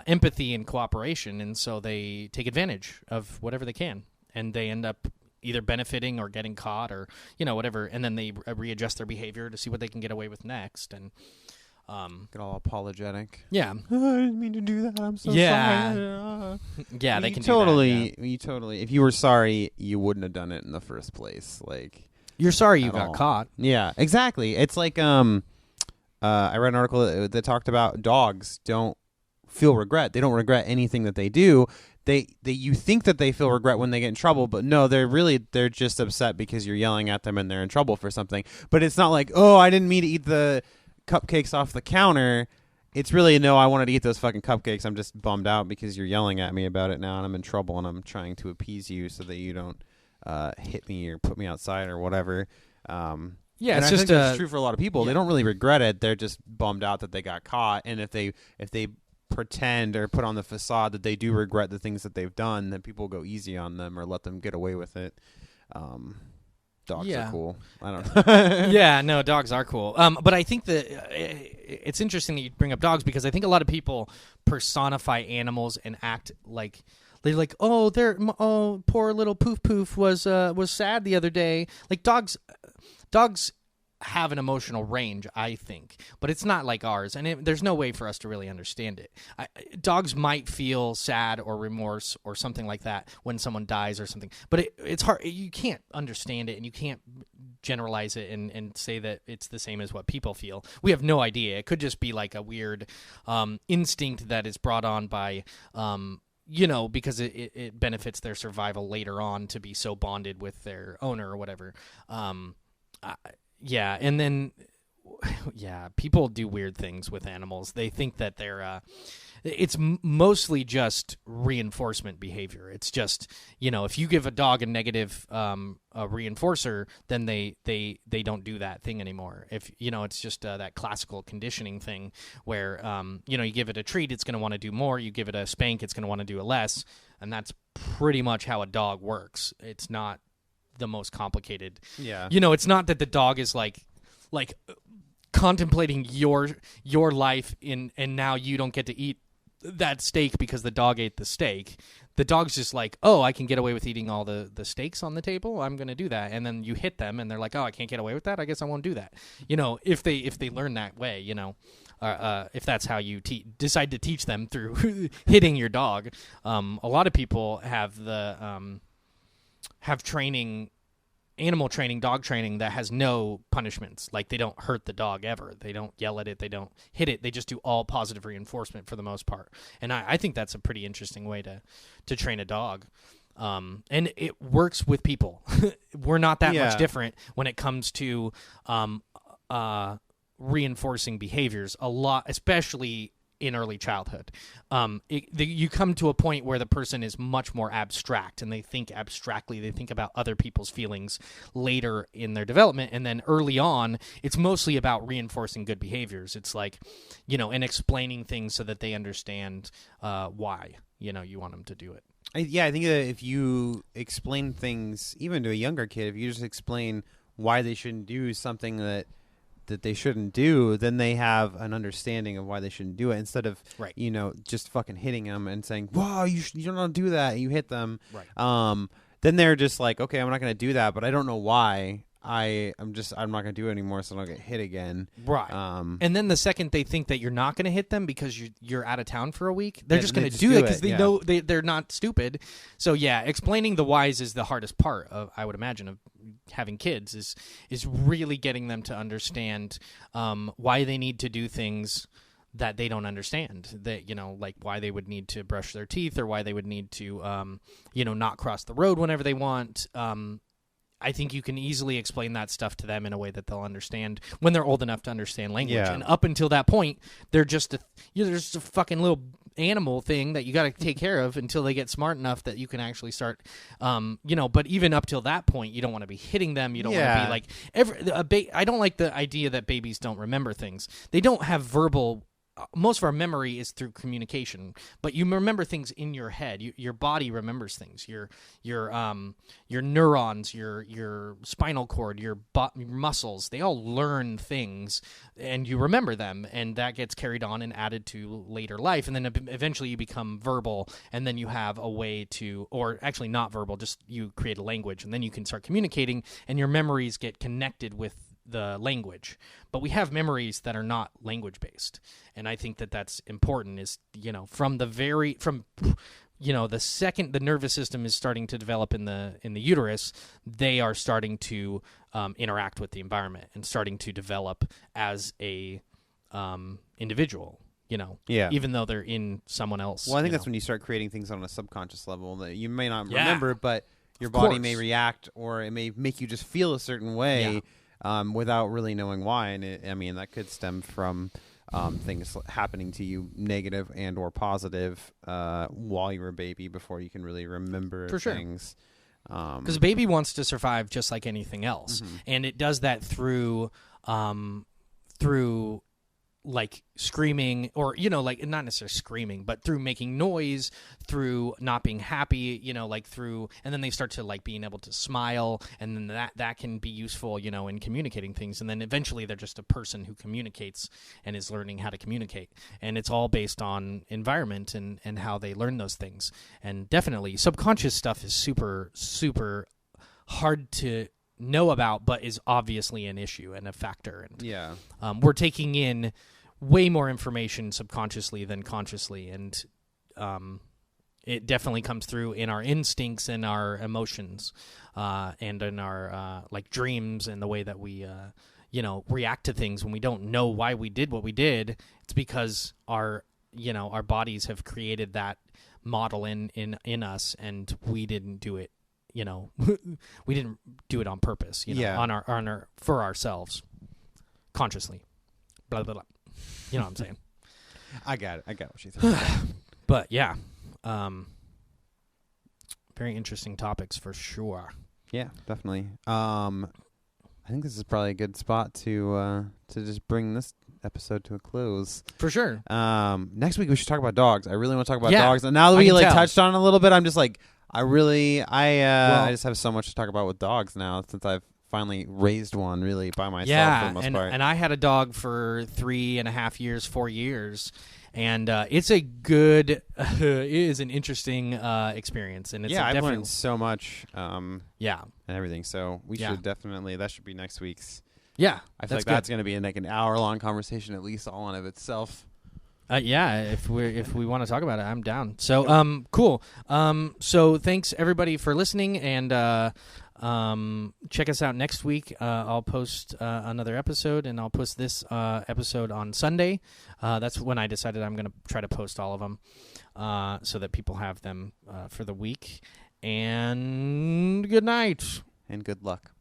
empathy and cooperation, and so they take advantage of whatever they can, and they end up either benefiting or getting caught or whatever, and then they readjust their behavior to see what they can get away with next. And get all apologetic. Yeah. I didn't mean to do that. I'm so sorry. Yeah, they can totally, do that. Yeah. You totally. If you were sorry, you wouldn't have done it in the first place. Like, you're sorry you got caught. Yeah, exactly. It's like I read an article that talked about dogs don't feel regret. They don't regret anything that they do. You think that they feel regret when they get in trouble, but no, they're just upset because you're yelling at them and they're in trouble for something. But it's not like, oh, I didn't mean to eat the cupcakes off the counter. It's really, no, I wanted to eat those fucking cupcakes. I'm just bummed out because you're yelling at me about it now, and I'm in trouble, and I'm trying to appease you so that you don't hit me or put me outside or whatever. Yeah, it's just that's true for a lot of people. Yeah. They don't really regret it. They're just bummed out that they got caught, and if they pretend or put on the facade that they do regret the things that they've done, then people go easy on them or let them get away with it. Dogs are cool. I don't know. Yeah, no, dogs are cool. But I think that it's interesting that you bring up dogs, because I think a lot of people personify animals and act like they're like, oh, poor little Poof Poof was sad the other day. Like dogs have an emotional range, I think, but it's not like ours, and there's no way for us to really understand it. Dogs might feel sad or remorse or something like that when someone dies or something, but it's hard. You can't understand it, and you can't generalize it and say that it's the same as what people feel. We have no idea. It could just be like a weird instinct that is brought on by because it benefits their survival later on to be so bonded with their owner or whatever. Yeah, and then, people do weird things with animals. They think that they're, it's mostly just reinforcement behavior. It's just, if you give a dog a negative a reinforcer, then they don't do that thing anymore. If, it's just that classical conditioning thing where, you give it a treat, it's going to want to do more. You give it a spank, it's going to want to do it less. And that's pretty much how a dog works. It's not the most complicated. Yeah. It's not that the dog is like contemplating your life and now you don't get to eat that steak because the dog ate the steak. The dog's just like, oh, I can get away with eating all the steaks on the table. I'm going to do that. And then you hit them and they're like, oh, I can't get away with that. I guess I won't do that. If they learn that way, if that's how you decide to teach them through hitting your dog. A lot of people have have training, animal training, dog training that has no punishments. Like, they don't hurt the dog ever. They don't yell at it. They don't hit it. They just do all positive reinforcement for the most part. And I think that's a pretty interesting way to train a dog. And it works with people. We're not that much different when it comes to reinforcing behaviors a lot, especially in early childhood. You come to a point where the person is much more abstract and they think abstractly. They think about other people's feelings later in their development. And then early on, it's mostly about reinforcing good behaviors. It's like, and explaining things so that they understand why, you want them to do it. I think that if you explain things, even to a younger kid, if you just explain why they shouldn't do something that they shouldn't do, then they have an understanding of why they shouldn't do it, instead of just fucking hitting them and saying, "Wow, you don't do that." You hit them, right? Then they're just like, "Okay, I'm not going to do that," but I don't know why. I'm not going to do it anymore, so I don't get hit again. Right. And then the second they think that you're not going to hit them because you're out of town for a week, they're just going to do it because they know they're not stupid. So yeah, explaining the whys is the hardest part of, I would imagine, of having kids is really getting them to understand why they need to do things that they don't understand, that, like why they would need to brush their teeth or why they would need to, not cross the road whenever they want. I think you can easily explain that stuff to them in a way that they'll understand when they're old enough to understand language. Yeah. And up until that point, they're just a fucking little animal thing that you got to take care of until they get smart enough that you can actually start, but even up till that point, you don't want to be hitting them. You don't want to be like, I don't like the idea that babies don't remember things. They don't have verbal. Most of our memory is through communication, but you remember things in your head. Your body remembers things. Your neurons, your spinal cord, your muscles, they all learn things, and you remember them, and that gets carried on and added to later life, and then eventually you become verbal, and then you have a way to, or actually not verbal, just you create a language, and then you can start communicating, and your memories get connected with the language. But we have memories that are not language based, and I think that that's important. Is from the second the nervous system is starting to develop in the uterus, they are starting to interact with the environment and starting to develop as a individual. Even though they're in someone else. Well, I think that's when you start creating things on a subconscious level that you may not remember, but your body may react, or it may make you just feel a certain way. Yeah. Without really knowing why, and that could stem from things happening to you, negative and or positive, while you were a baby, before you can really remember things. Because a baby wants to survive just like anything else, and it does that through like screaming, or like not necessarily screaming, but through making noise, through not being happy, and then they start to like being able to smile, and then that can be useful, in communicating things, and then eventually they're just a person who communicates and is learning how to communicate, and it's all based on environment and how they learn those things. And definitely subconscious stuff is super, super hard to know about, but is obviously an issue and a factor. And we're taking in way more information subconsciously than consciously, and it definitely comes through in our instincts and our emotions, and in our like dreams, and the way that we react to things when we don't know why we did what we did. It's because our bodies have created that model in us, and we didn't do it. We didn't do it on purpose, on our for ourselves, consciously. Blah blah blah. You know what I'm saying? I got it. I got what she's saying. But yeah, very interesting topics for sure. Yeah, definitely. I think this is probably a good spot to just bring this episode to a close. For sure. Next week we should talk about dogs. I really want to talk about dogs. And now that we touched on it a little bit, I'm just like, I just have so much to talk about with dogs now, since I've finally raised one really by myself for the most part. And I had a dog for 3.5 years, 4 years, and it's a good, it is an interesting experience, and it's I've learned so much, and everything. So we should definitely, that should be next week's. Yeah, I feel like that's going to be like an hour-long conversation at least, all in of itself. If we want to talk about it, I'm down. So cool. So thanks everybody for listening, and check us out next week. I'll post another episode, and I'll post this episode on Sunday. That's when I decided I'm going to try to post all of them, so that people have them for the week. And good night. And good luck.